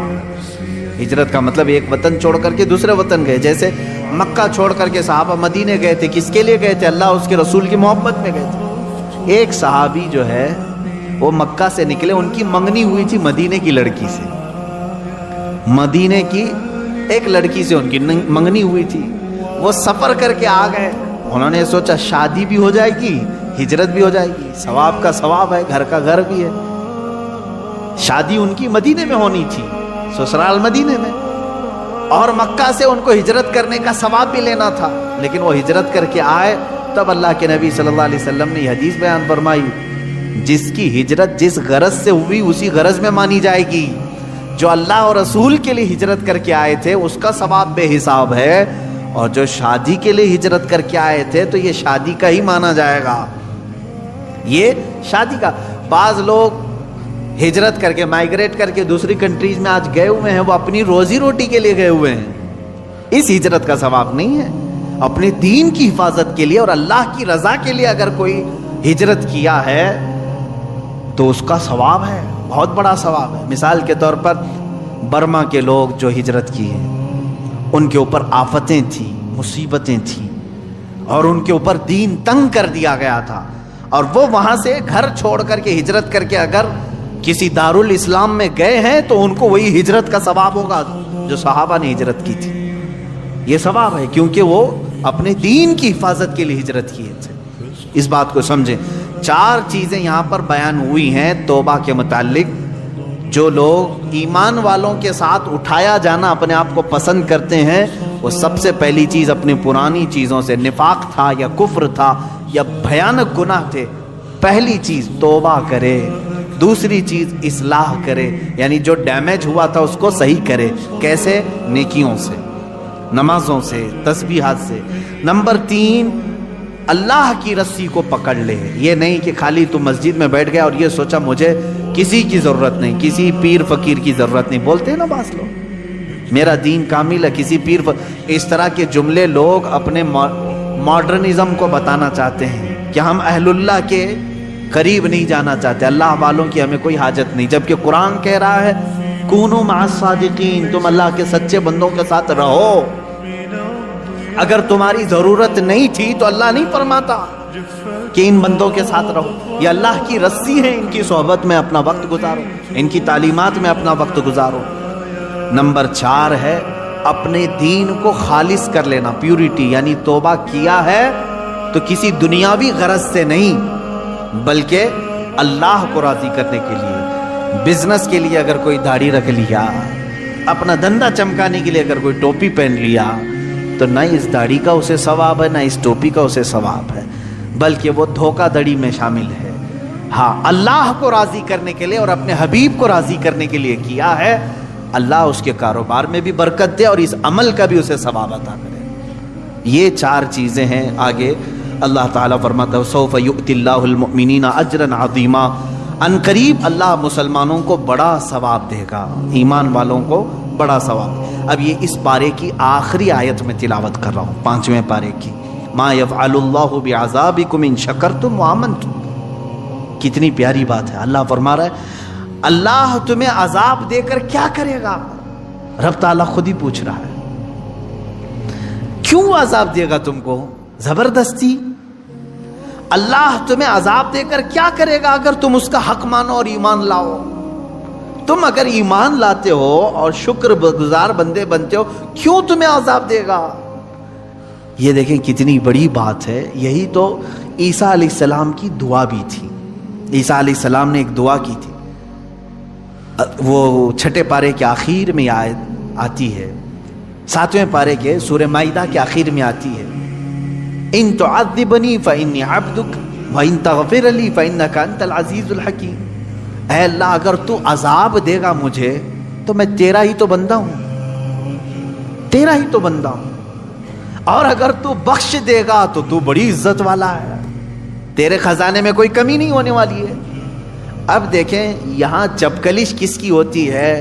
ہجرت کا مطلب ایک وطن چھوڑ کر کے دوسرے وطن گئے، جیسے مکہ چھوڑ کر کے صحابہ مدینے گئے تھے، کس کے لیے گئے تھے؟ اللہ اور اس کے رسول کی محبت میں گئے تھے۔ ایک صحابی جو ہے وہ مکہ سے نکلے، ان کی منگنی ہوئی تھی مدینے کی لڑکی سے، مدینے کی ایک لڑکی سے ان کی منگنی ہوئی تھی۔ وہ سفر کر کے آ گئے، انہوں نے سوچا شادی بھی ہو جائے گی، ہجرت بھی ہو جائے گی، ثواب کا ثواب ہے، گھر کا گھر بھی ہے۔ شادی ان کی مدینے میں ہونی تھی، سسرال مدینے میں، اور مکہ سے ان کو ہجرت کرنے کا ثواب بھی لینا تھا، لیکن وہ ہجرت کر کے آئے۔ تب اللہ کے نبی صلی اللہ علیہ وسلم نے یہ حدیث بیان فرمائی، جس کی ہجرت جس غرض سے ہوئی اسی غرض میں مانی جائے گی۔ جو اللہ اور رسول کے لیے ہجرت کر کے آئے تھے اس کا ثواب بے حساب ہے، اور جو شادی کے لیے ہجرت کر کے آئے تھے تو یہ شادی کا ہی مانا جائے گا، یہ شادی کا۔ بعض لوگ ہجرت کر کے مائگریٹ کر کے دوسری کنٹریز میں آج گئے ہوئے ہیں، وہ اپنی روزی روٹی کے لیے گئے ہوئے ہیں، اس ہجرت کا ثواب نہیں ہے۔ اپنے دین کی حفاظت کے لیے اور اللہ کی رضا کے لیے اگر کوئی ہجرت کیا ہے تو اس کا ثواب ہے، بہت بڑا ثواب ہے۔ مثال کے طور پر برما کے لوگ جو ہجرت کی ہیں، ان کے اوپر آفتیں تھیں، مصیبتیں تھیں، اور ان کے اوپر دین تنگ کر دیا گیا تھا، اور وہ وہاں سے گھر چھوڑ کر کے ہجرت کر کے اگر کسی دارالاسلام میں گئے ہیں تو ان کو وہی ہجرت کا ثواب ہوگا جو صحابہ نے ہجرت کی تھی۔ یہ ثواب ہے کیونکہ وہ اپنے دین کی حفاظت کے لیے ہجرت کیے تھے۔ اس بات کو سمجھیں۔ 4 چیزیں یہاں پر بیان ہوئی ہیں توبہ کے متعلق۔ جو لوگ ایمان والوں کے ساتھ اٹھایا جانا اپنے آپ کو پسند کرتے ہیں، وہ سب سے پہلی چیز اپنی پرانی چیزوں سے، نفاق تھا یا کفر تھا یا بھیانک گناہ تھے، پہلی چیز توبہ کرے، دوسری چیز اصلاح کرے، یعنی جو ڈیمیج ہوا تھا اس کو صحیح کرے۔ کیسے؟ نیکیوں سے، نمازوں سے، تسبیحات سے۔ نمبر 3، اللہ کی رسی کو پکڑ لے۔ یہ نہیں کہ خالی تو مسجد میں بیٹھ گیا اور یہ سوچا مجھے کسی کی ضرورت نہیں، کسی پیر فقیر کی ضرورت نہیں، بولتے ہیں نا بعض لوگ، میرا دین کامل ہے، کسی پیر اس طرح کے جملے لوگ اپنے ماڈرنزم کو بتانا چاہتے ہیں کہ ہم اہل اللہ کے قریب نہیں جانا چاہتے، اللہ والوں کی ہمیں کوئی حاجت نہیں، جبکہ قرآن کہہ رہا ہے کونوا مع الصادقین، تم اللہ کے سچے بندوں کے ساتھ رہو۔ اگر تمہاری ضرورت نہیں تھی تو اللہ نہیں فرماتا کہ ان بندوں کے ساتھ رہو، یہ اللہ کی رسی ہے، ان کی صحبت میں اپنا وقت گزارو، ان کی تعلیمات میں اپنا وقت گزارو۔ نمبر 4 ہے اپنے دین کو خالص کر لینا، پیورٹی، یعنی توبہ کیا ہے تو کسی دنیاوی غرض سے نہیں بلکہ اللہ کو راضی کرنے کے لیے۔ بزنس کے لیے اگر کوئی داڑھی رکھ لیا، اپنا دھندا چمکانے کے لیے اگر کوئی ٹوپی پہن لیا، تو نہ اس داڑھی کا اسے ثواب ہے نہ اس ٹوپی کا اسے ثواب ہے، بلکہ وہ دھوکہ دڑی میں شامل ہے۔ ہاں، اللہ کو راضی کرنے کے لیے اور اپنے حبیب کو راضی کرنے کے لیے کیا ہے، اللہ اس کے کاروبار میں بھی برکت دے اور اس عمل کا بھی اسے ثواب عطا کرے۔ یہ 4 چیزیں ہیں۔ آگے اللہ تعالیٰ فرماتا ہے سوف یؤتی اللہ المؤمنین اجرا عظیما، ان قریب اللہ مسلمانوں کو بڑا ثواب دے گا، ایمان والوں کو بڑا ثواب۔ اب یہ اس پارے کی آخری آیت میں تلاوت کر رہا ہوں، 5ویں پارے کی، ما یفعل اللہ بعذابکم ان شکرتم وآمنتم۔ کتنی پیاری بات ہے، اللہ فرما رہا ہے اللہ تمہیں عذاب دے کر کیا کرے گا؟ رب تعالیٰ خود ہی پوچھ رہا ہے کیوں عذاب دے گا تم کو؟ زبردستی اللہ تمہیں عذاب دے کر کیا کرے گا اگر تم اس کا حق مانو اور ایمان لاؤ؟ تم اگر ایمان لاتے ہو اور شکر گزار بندے بنتے ہو، کیوں تمہیں عذاب دے گا؟ یہ دیکھیں کتنی بڑی بات ہے۔ یہی تو عیسیٰ علیہ السلام کی دعا بھی تھی۔ عیسیٰ علیہ السلام نے ایک دعا کی تھی، وہ 6 پارے کے آخر میں آیت آتی ہے، 7ویں پارے کے سورہ مائدہ کے آخر میں آتی ہے، ان تعذبنی فانی عبدک وان تغفر لی فانک انت العزیز الحکیم۔ اے اللہ اگر تو عذاب دے گا مجھے تو میں تیرا ہی تو بندہ ہوں، تیرا ہی تو بندہ ہوں، اور اگر تو بخش دے گا تو تو بڑی عزت والا ہے، تیرے خزانے میں کوئی کمی نہیں ہونے والی ہے۔ اب دیکھیں یہاں چپکلش کس کی ہوتی ہے؟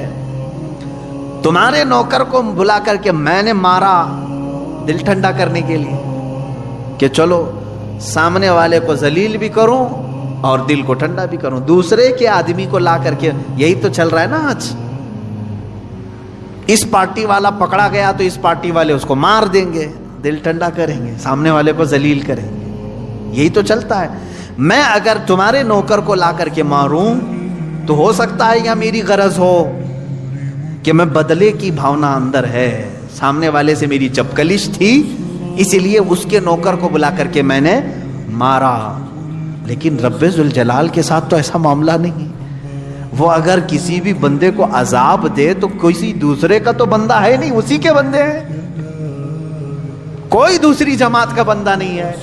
تمہارے نوکر کو بلا کر کے میں نے مارا دل ٹھنڈا کرنے کے لیے کہ چلو سامنے والے کو ذلیل بھی کروں اور دل کو ٹھنڈا بھی کروں، دوسرے کے آدمی کو لا کر کے، یہی تو چل رہا ہے نا آج۔ اس پارٹی والا پکڑا گیا تو اس پارٹی والے اس کو مار دیں گے، دل ٹھنڈا کریں گے، سامنے والے کو ذلیل کریں گے، یہی تو چلتا ہے۔ میں اگر تمہارے نوکر کو لا کر کے ماروں تو ہو سکتا ہے یا میری غرض ہو کہ میں بدلے کی بھاونا اندر ہے، سامنے والے سے میری چپکلش تھی اسی لیے اس کے نوکر کو بلا کر کے میں نے مارا، لیکن رب ذوالجلال کے ساتھ تو ایسا معاملہ نہیں۔ وہ اگر کسی بھی بندے کو عذاب دے تو کسی دوسرے کا تو بندہ ہے نہیں، اسی کے بندے ہیں، کوئی دوسری جماعت کا بندہ نہیں ہے۔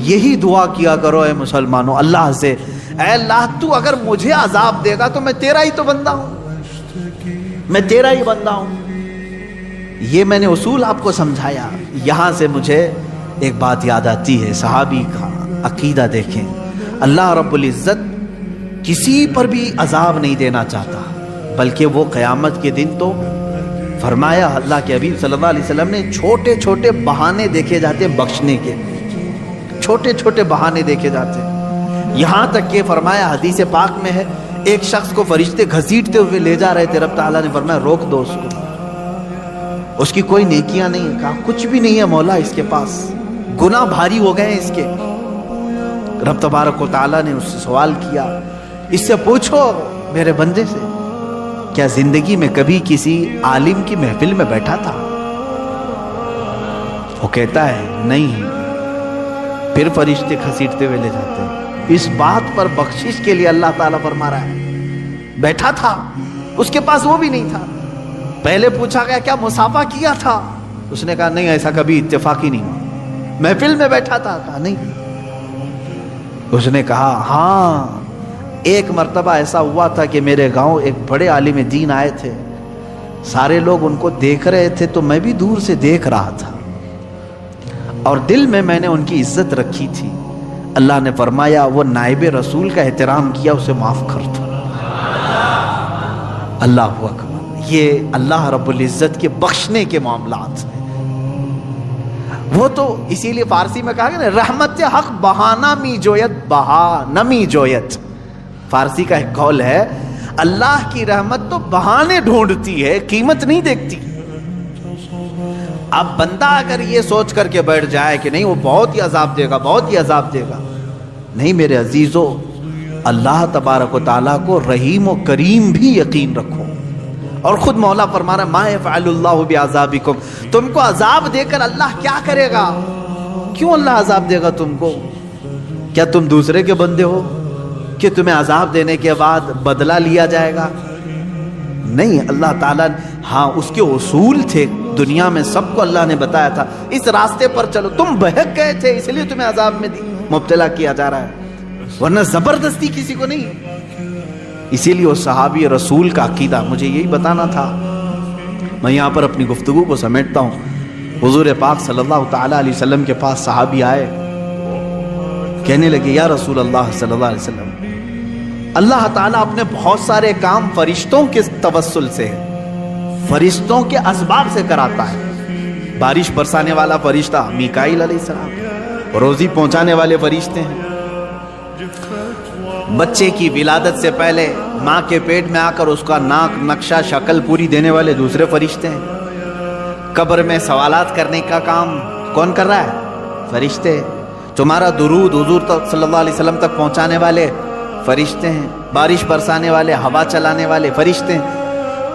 یہی دعا کیا کرو اے مسلمانوں اللہ سے، اے اللہ تو اگر مجھے عذاب دے گا تو میں تیرا ہی تو بندہ ہوں، میں تیرا ہی بندہ ہوں۔ یہ میں نے اصول آپ کو سمجھایا۔ یہاں سے مجھے ایک بات یاد آتی ہے، صحابی کا عقیدہ دیکھیں، اللہ رب العزت کسی پر بھی عذاب نہیں دینا چاہتا، بلکہ وہ قیامت کے دن تو فرمایا اللہ کے حبیب صلی اللہ علیہ وسلم نے چھوٹے چھوٹے بہانے دیکھے جاتے بخشنے کے، چھوٹے چھوٹے بہانے دیکھے جاتے، یہاں تک کہ فرمایا حدیث پاک میں ہے ایک شخص کو فرشتے گھسیٹتے ہوئے لے جا رہے تھے، رب تعالیٰ نے فرمایا روک دو اس کو، اس کی کوئی نیکیاں نہیں ہے، کہا کچھ بھی نہیں ہے مولا اس کے پاس، گناہ بھاری ہو گئے ہیں اس کے۔ رب تبارک و تعالیٰ نے اس سے سوال کیا، اس سے پوچھو میرے بندے سے کیا زندگی میں کبھی کسی عالم کی محفل میں بیٹھا تھا؟ وہ کہتا ہے نہیں، پھر فرشتے گھسیٹتے ہوئے لے جاتے ہیں۔ اس بات پر بخشش کے لیے اللہ تعالیٰ فرما رہا ہے بیٹھا تھا، اس کے پاس وہ بھی نہیں تھا۔ پہلے پوچھا گیا کیا مسافہ کیا تھا؟ اس نے کہا نہیں ایسا کبھی اتفاقی نہیں ہوا۔ محفل میں بیٹھا تھا؟ کہا نہیں۔ اس نے کہا ہاں ایک مرتبہ ایسا ہوا تھا کہ میرے گاؤں ایک بڑے عالم دین آئے تھے، سارے لوگ ان کو دیکھ رہے تھے تو میں بھی دور سے دیکھ رہا تھا اور دل میں نے ان کی عزت رکھی تھی۔ اللہ نے فرمایا وہ نائب رسول کا احترام کیا، اسے معاف کر دو۔ اللہ اکبر، یہ اللہ رب العزت کے بخشنے کے معاملات ہیں۔ وہ تو اسی لیے فارسی میں کہا گیا نا رحمت حق بہانہ می جویت بہا نمی جویت، فارسی کا ایک قول ہے اللہ کی رحمت تو بہانے ڈھونڈتی ہے، قیمت نہیں دیکھتی۔ اب بندہ اگر یہ سوچ کر کے بیٹھ جائے کہ نہیں وہ بہت ہی عذاب دے گا، بہت ہی عذاب دے گا، نہیں میرے عزیزو، اللہ تبارک و تعالیٰ کو رحیم و کریم بھی یقین رکھو۔ اور خود مولا فرما رہا ہے ما یفعل اللہ بعذابکم، تم کو عذاب دے کر اللہ کیا کرے گا؟ کیوں اللہ عذاب دے گا تم کو؟ کیا تم دوسرے کے بندے ہو کہ تمہیں عذاب دینے کے بعد بدلہ لیا جائے گا؟ نہیں، اللہ تعالیٰ ہاں اس کے اصول تھے دنیا میں، سب کو اللہ نے بتایا تھا اس راستے پر چلو، تم بہک گئے تھے اس لیے تمہیں عذاب میں مبتلا کیا جا رہا ہے، ورنہ زبردستی کسی کو نہیں۔ اسی لیے وہ صحابی رسول کا عقیدہ مجھے یہی بتانا تھا۔ میں یہاں پر اپنی گفتگو کو سمیٹتا ہوں۔ حضور پاک صلی اللہ تعالیٰ علیہ وسلم کے پاس صحابی آئے، کہنے لگے یا رسول اللہ صلی اللہ علیہ وسلم اللہ تعالیٰ اپنے بہت سارے کام فرشتوں کے توسل سے، فرشتوں کے اسباب سے کراتا ہے۔ بارش برسانے والا فرشتہ میکائیل علیہ السلام، روزی پہنچانے والے فرشتے ہیں، بچے کی ولادت سے پہلے ماں کے پیٹ میں آ کر اس کا ناک نقشہ شکل پوری دینے والے دوسرے فرشتے ہیں، قبر میں سوالات کرنے کا کام کون کر رہا ہے؟ فرشتے۔ تمہارا درود حضور صلی اللہ علیہ وسلم تک پہنچانے والے فرشتے ہیں، بارش برسانے والے، ہوا چلانے والے فرشتے ہیں۔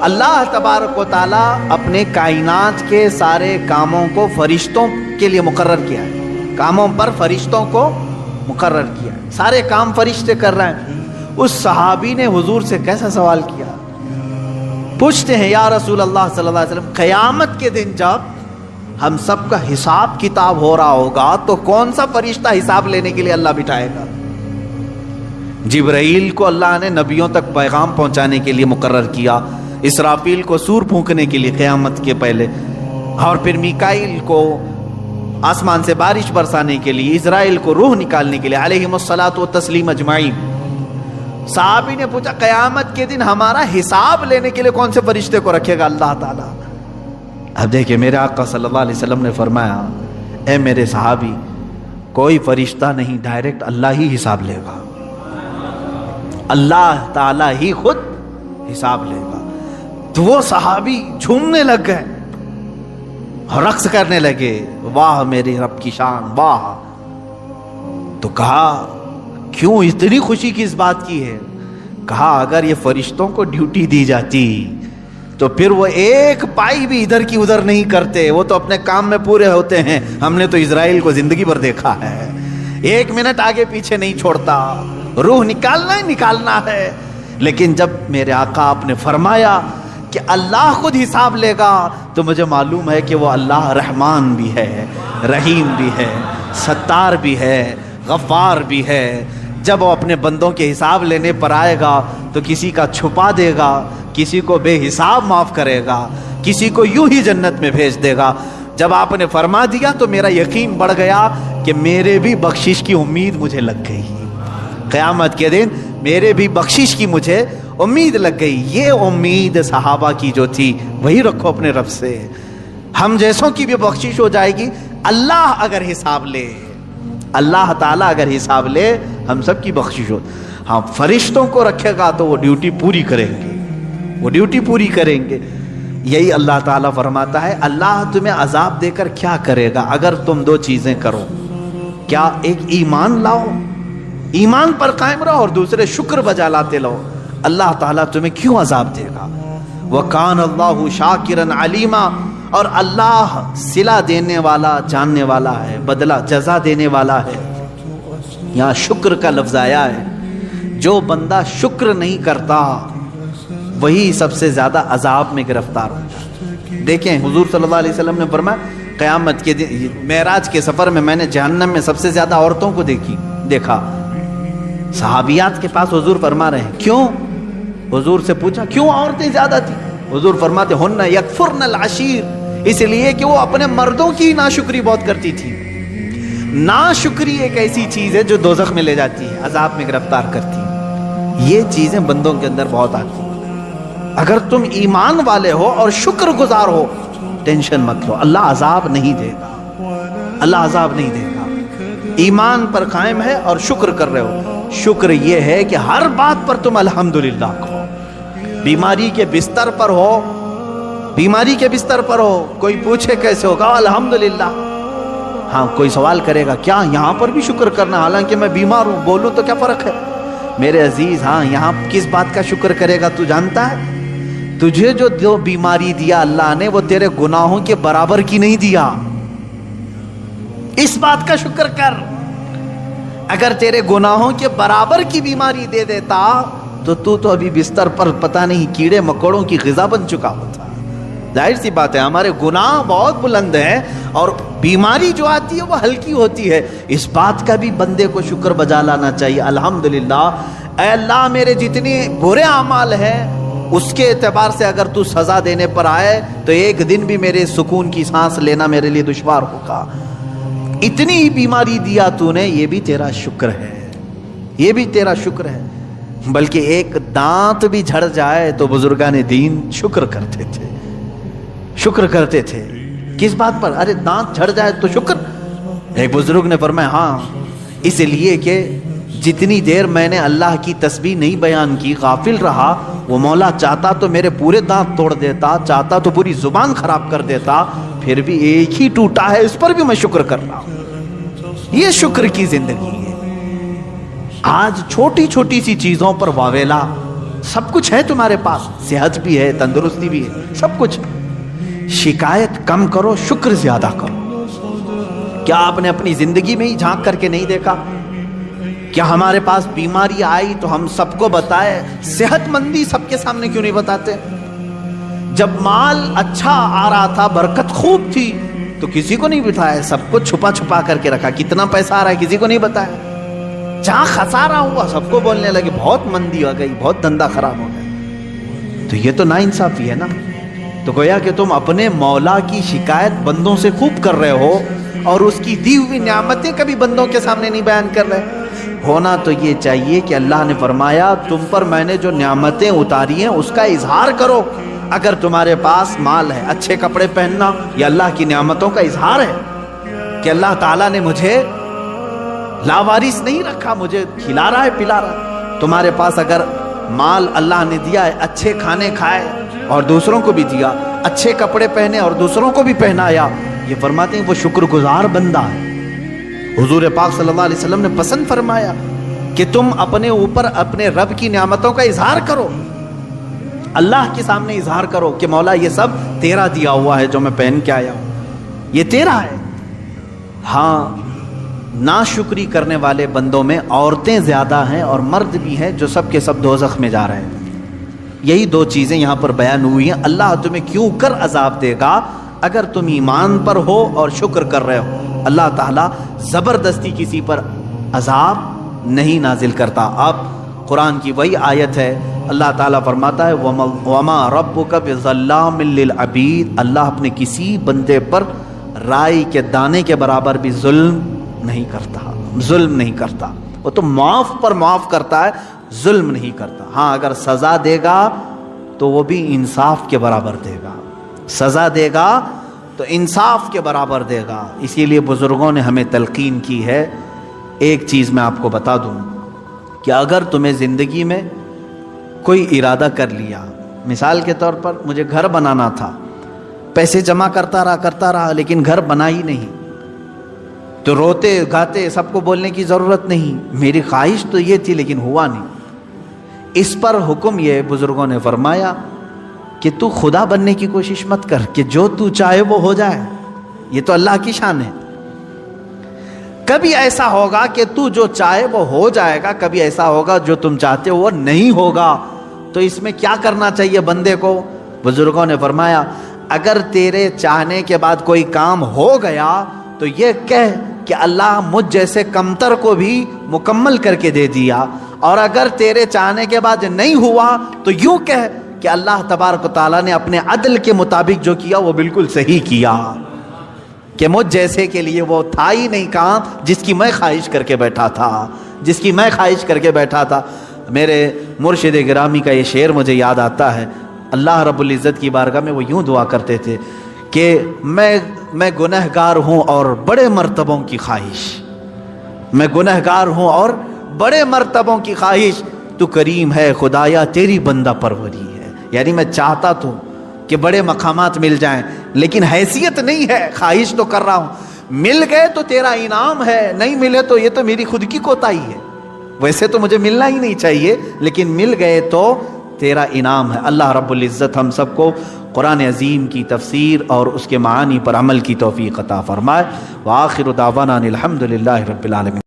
اللہ تبارک و تعالیٰ اپنے کائنات کے سارے کاموں کو فرشتوں کے لیے مقرر کیا ہے، کاموں پر فرشتوں کو مقرر کیا ہے، سارے کام فرشتے کر رہے ہیں۔ اس صحابی نے حضور سے کیسا سوال کیا؟ پوچھتے ہیں یا رسول اللہ صلی اللہ علیہ وسلم، قیامت کے دن جب ہم سب کا حساب کتاب ہو رہا ہوگا تو کون سا فرشتہ حساب لینے کے لیے اللہ بٹھائے گا؟ جبرائیل کو اللہ نے نبیوں تک پیغام پہنچانے کے لیے مقرر کیا، اسرافیل کو سور پھونکنے کے لیے قیامت کے پہلے، اور پھر میکائیل کو آسمان سے بارش برسانے کے لیے، اسرائیل کو روح نکالنے کے لیے، علیہم الصلاۃ والتسلیم اجمعین۔ صحابی نے پوچھا قیامت کے دن ہمارا حساب لینے کے لیے کون سے فرشتے کو رکھے گا اللہ تعالیٰ؟ اب دیکھیں میرے آقا صلی اللہ علیہ وسلم نے فرمایا، اے میرے صحابی، کوئی فرشتہ نہیں، ڈائریکٹ اللہ ہی حساب لے گا، اللہ تعالیٰ ہی خود حساب لے گا۔ تو وہ صحابی جھومنے لگ گئے، رقص کرنے لگے، واہ میرے رب کی شان، واہ۔ تو کہا کیوں اتنی خوشی کی اس بات کی ہے؟ کہا اگر یہ فرشتوں کو ڈیوٹی دی جاتی تو پھر وہ ایک پائی بھی ادھر کی ادھر نہیں کرتے، وہ تو اپنے کام میں پورے ہوتے ہیں۔ ہم نے تو اسرائیل کو زندگی بھر دیکھا ہے، ایک منٹ آگے پیچھے نہیں چھوڑتا، روح نکالنا ہی نکالنا ہے۔ لیکن جب میرے آقا آپ نے فرمایا کہ اللہ خود حساب لے گا تو مجھے معلوم ہے کہ وہ اللہ رحمان بھی ہے، رحیم بھی ہے، ستار بھی ہے، غفار بھی ہے۔ جب وہ اپنے بندوں کے حساب لینے پر آئے گا تو کسی کا چھپا دے گا، کسی کو بے حساب معاف کرے گا، کسی کو یوں ہی جنت میں بھیج دے گا۔ جب آپ نے فرما دیا تو میرا یقین بڑھ گیا کہ میرے بھی بخشش کی امید مجھے لگ گئی، قیامت کے دن میرے بھی بخشش کی مجھے امید لگ گئی۔ یہ امید صحابہ کی جو تھی وہی رکھو اپنے رب سے، ہم جیسوں کی بھی بخشش ہو جائے گی۔ اللہ اگر حساب لے، اللہ تعالیٰ اگر حساب لے، ہم سب کی بخشش ہو۔ ہاں فرشتوں کو رکھے گا تو وہ ڈیوٹی پوری کریں گے، وہ ڈیوٹی پوری کریں گے۔ یہی اللہ تعالیٰ فرماتا ہے اللہ تمہیں عذاب دے کر کیا کرے گا اگر تم دو چیزیں کرو، کیا ایک ایمان لاؤ، ایمان پر قائم رہو، اور دوسرے شکر بجا لاتے رہو، اللہ تعالیٰ تمہیں کیوں عذاب دے گا؟ وَكَانَ اللَّهُ شَاكِرًا عَلِيمًا، اور اللہ صلہ دینے والا، جاننے والا ہے، بدلہ جزا دینے والا ہے۔ یہاں شکر کا لفظ آیا ہے، جو بندہ شکر نہیں کرتا وہی سب سے زیادہ عذاب میں گرفتار ہوتا ہے۔ دیکھیں حضور صلی اللہ علیہ وسلم نے فرمایا قیامت کے دن معراج کے سفر میں نے جہنم میں سب سے زیادہ عورتوں کو دیکھا۔ صحابیات کے پاس حضور فرما رہے ہیں کیوں؟ حضور سے پوچھا کیوں عورتیں زیادہ تھی؟ حضور فرماتے ہن یکفرن العشیر، اس لیے کہ وہ اپنے مردوں کی ناشکری بہت کرتی تھی۔ ناشکری ایک ایسی چیز ہے جو دوزخ میں لے جاتی ہے، عذاب میں گرفتار کرتی ہے۔ یہ چیزیں بندوں کے اندر بہت آتی ہیں۔ اگر تم ایمان والے ہو اور شکر گزار ہو، ٹینشن مت لو، اللہ عذاب نہیں دے گا، اللہ عذاب نہیں دے گا۔ ایمان پر قائم ہے اور شکر کر رہے ہو۔ شکر یہ ہے کہ ہر بات پر تم الحمدللہ کہو۔ بیماری کے بستر پر ہو، بیماری کے بستر پر ہو، کوئی پوچھے کیسے ہوگا الحمدللہ۔ ہاں کوئی سوال کرے گا کیا یہاں پر بھی شکر کرنا، حالانکہ میں بیمار ہوں، بولوں تو کیا فرق ہے؟ میرے عزیز ہاں یہاں کس بات کا شکر کرے گا تو جانتا ہے؟ تجھے جو بیماری دیا اللہ نے وہ تیرے گناہوں کے برابر کی نہیں دیا، اس بات کا شکر کر۔ اگر تیرے گناہوں کے برابر کی بیماری دے دیتا تو ابھی بستر پر پتہ نہیں کیڑے مکوڑوں کی غذا بن چکا ہوتا۔ ظاہر سی بات ہے ہمارے گناہ بہت بلند ہیں اور بیماری جو آتی ہے وہ ہلکی ہوتی ہے۔ اس بات کا بھی بندے کو شکر بجا لانا چاہیے، الحمدللہ اے اللہ میرے جتنے برے اعمال ہیں اس کے اعتبار سے اگر تو سزا دینے پر آئے تو ایک دن بھی میرے سکون کی سانس لینا میرے لیے دشوار ہوگا۔ اتنی بیماری دیا تو نے، یہ بھی تیرا شکر ہے، یہ بھی تیرا شکر ہے۔ بلکہ ایک دانت بھی جھڑ جائے تو بزرگان دین شکر کرتے تھے. شکر کرتے تھے کس بات پر؟ ارے دانت جھڑ جائے تو شکر. ایک بزرگ نے فرمایا ہاں اس لیے کہ جتنی دیر میں نے اللہ کی تسبیح نہیں بیان کی، غافل رہا، وہ مولا چاہتا تو میرے پورے دانت توڑ دیتا، چاہتا تو پوری زبان خراب کر دیتا، پھر بھی ایک ہی ٹوٹا ہے، اس پر بھی میں شکر کر رہا ہوں. یہ شکر کی زندگی ہے. آج چھوٹی چھوٹی سی چیزوں پر واویلا. سب کچھ ہے تمہارے پاس، صحت بھی ہے، تندرستی بھی ہے، سب کچھ. شکایت کم کرو، شکر زیادہ کرو. کیا آپ نے اپنی زندگی میں ہی جھانک کر کے نہیں دیکھا؟ کیا ہمارے پاس بیماری آئی تو ہم سب کو بتائے؟ صحت مندی سب کے سامنے کیوں نہیں بتاتے؟ جب مال اچھا آ رہا تھا، برکت خوب تھی، تو کسی کو نہیں بتایا، سب کو چھپا چھپا کر کے رکھا. کتنا پیسہ آ رہا ہے کسی کو نہیں بتایا. جہاں خسارہ ہوا سب کو بولنے لگے بہت مندی ہو گئی، بہت دھندا خراب ہو گیا. تو یہ تو ناانصافی ہے نا. تو گویا کہ تم اپنے مولا کی شکایت بندوں سے خوب کر رہے ہو اور اس کی دی ہوئی نعمتیں کبھی بندوں کے سامنے نہیں بیان کر رہے. ہونا تو یہ چاہیے کہ اللہ نے فرمایا تم پر میں نے جو نعمتیں اتاری ہیں اس کا اظہار کرو. اگر تمہارے پاس مال ہے، اچھے کپڑے پہننا یہ اللہ کی نعمتوں کا اظہار ہے کہ اللہ تعالیٰ نے مجھے لاوارث نہیں رکھا، مجھے کھلا رہا ہے، پلا رہا ہے. تمہارے پاس اگر مال اللہ نے دیا ہے، اچھے کھانے کھائے اور دوسروں کو بھی دیا، اچھے کپڑے پہنے اور دوسروں کو بھی پہنایا، یہ فرماتے ہیں وہ شکر گزار بندہ ہے. حضور پاک صلی اللہ علیہ وسلم نے پسند فرمایا کہ تم اپنے اوپر اپنے رب کی نعمتوں کا اظہار کرو، اللہ کے سامنے اظہار کرو کہ مولا یہ سب تیرا دیا ہوا ہے، جو میں پہن کے آیا ہوں یہ تیرا ہے. ہاں ناشکری کرنے والے بندوں میں عورتیں زیادہ ہیں اور مرد بھی ہیں جو سب کے سب دوزخ میں جا رہے ہیں. یہی دو چیزیں یہاں پر بیان ہوئی ہیں. اللہ تمہیں کیوں کر عذاب دے گا اگر تم ایمان پر ہو اور شکر کر رہے ہو. اللہ تعالیٰ زبردستی کسی پر عذاب نہیں نازل کرتا. اب قرآن کی وہی آیت ہے، اللہ تعالیٰ فرماتا ہے وَمَا رَبُّكَ بِظَلَّامٍ لِّلْعَبِيدِ. اللہ اپنے کسی بندے پر رائی کے دانے کے برابر بھی ظلم نہیں کرتا، ظلم نہیں کرتا. وہ تو معاف پر معاف کرتا ہے، ظلم نہیں کرتا. ہاں اگر سزا دے گا تو وہ بھی انصاف کے برابر دے گا، سزا دے گا تو انصاف کے برابر دے گا. اسی لیے بزرگوں نے ہمیں تلقین کی ہے. ایک چیز میں آپ کو بتا دوں کہ اگر تمہیں زندگی میں کوئی ارادہ کر لیا، مثال کے طور پر مجھے گھر بنانا تھا، پیسے جمع کرتا رہا لیکن گھر بنا ہی نہیں، تو روتے گاتے سب کو بولنے کی ضرورت نہیں، میری خواہش تو یہ تھی لیکن ہوا نہیں. اس پر حکم یہ بزرگوں نے فرمایا کہ تو خدا بننے کی کوشش مت کر کہ جو تو چاہے وہ ہو جائے. یہ تو اللہ کی شان ہے. کبھی ایسا ہوگا کہ تو جو چاہے وہ ہو جائے گا، کبھی ایسا ہوگا جو تم چاہتے ہو وہ نہیں ہوگا. تو اس میں کیا کرنا چاہیے بندے کو؟ بزرگوں نے فرمایا اگر تیرے چاہنے کے بعد کوئی کام ہو گیا تو یہ کہہ کہ اللہ مجھ جیسے کمتر کو بھی مکمل کر کے دے دیا، اور اگر تیرے چاہنے کے بعد نہیں ہوا تو یوں کہہ کہ اللہ تبارک و تعالیٰ نے اپنے عدل کے مطابق جو کیا وہ بالکل صحیح کیا، کہ مجھ جیسے کے لیے وہ تھا ہی نہیں کام جس کی میں خواہش کر کے بیٹھا تھا. میرے مرشد گرامی کا یہ شعر مجھے یاد آتا ہے. اللہ رب العزت کی بارگاہ میں وہ یوں دعا کرتے تھے کہ میں گنہگار ہوں اور بڑے مرتبوں کی خواہش، میں گنہگار ہوں اور بڑے مرتبوں کی خواہش، تو کریم ہے خدایا تیری بندہ پروری ہے. یعنی میں چاہتا تو کہ بڑے مقامات مل جائیں لیکن حیثیت نہیں ہے، خواہش تو کر رہا ہوں. مل گئے تو تیرا انعام ہے، نہیں ملے تو یہ تو میری خود کی کوتاہی ہے. ویسے تو مجھے ملنا ہی نہیں چاہیے لیکن مل گئے تو تیرا انعام ہے. اللہ رب العزت ہم سب کو قرآن عظیم کی تفسیر اور اس کے معانی پر عمل کی توفیق عطا فرمائے. وآخر دعوانا الحمد للہ رب العالمین.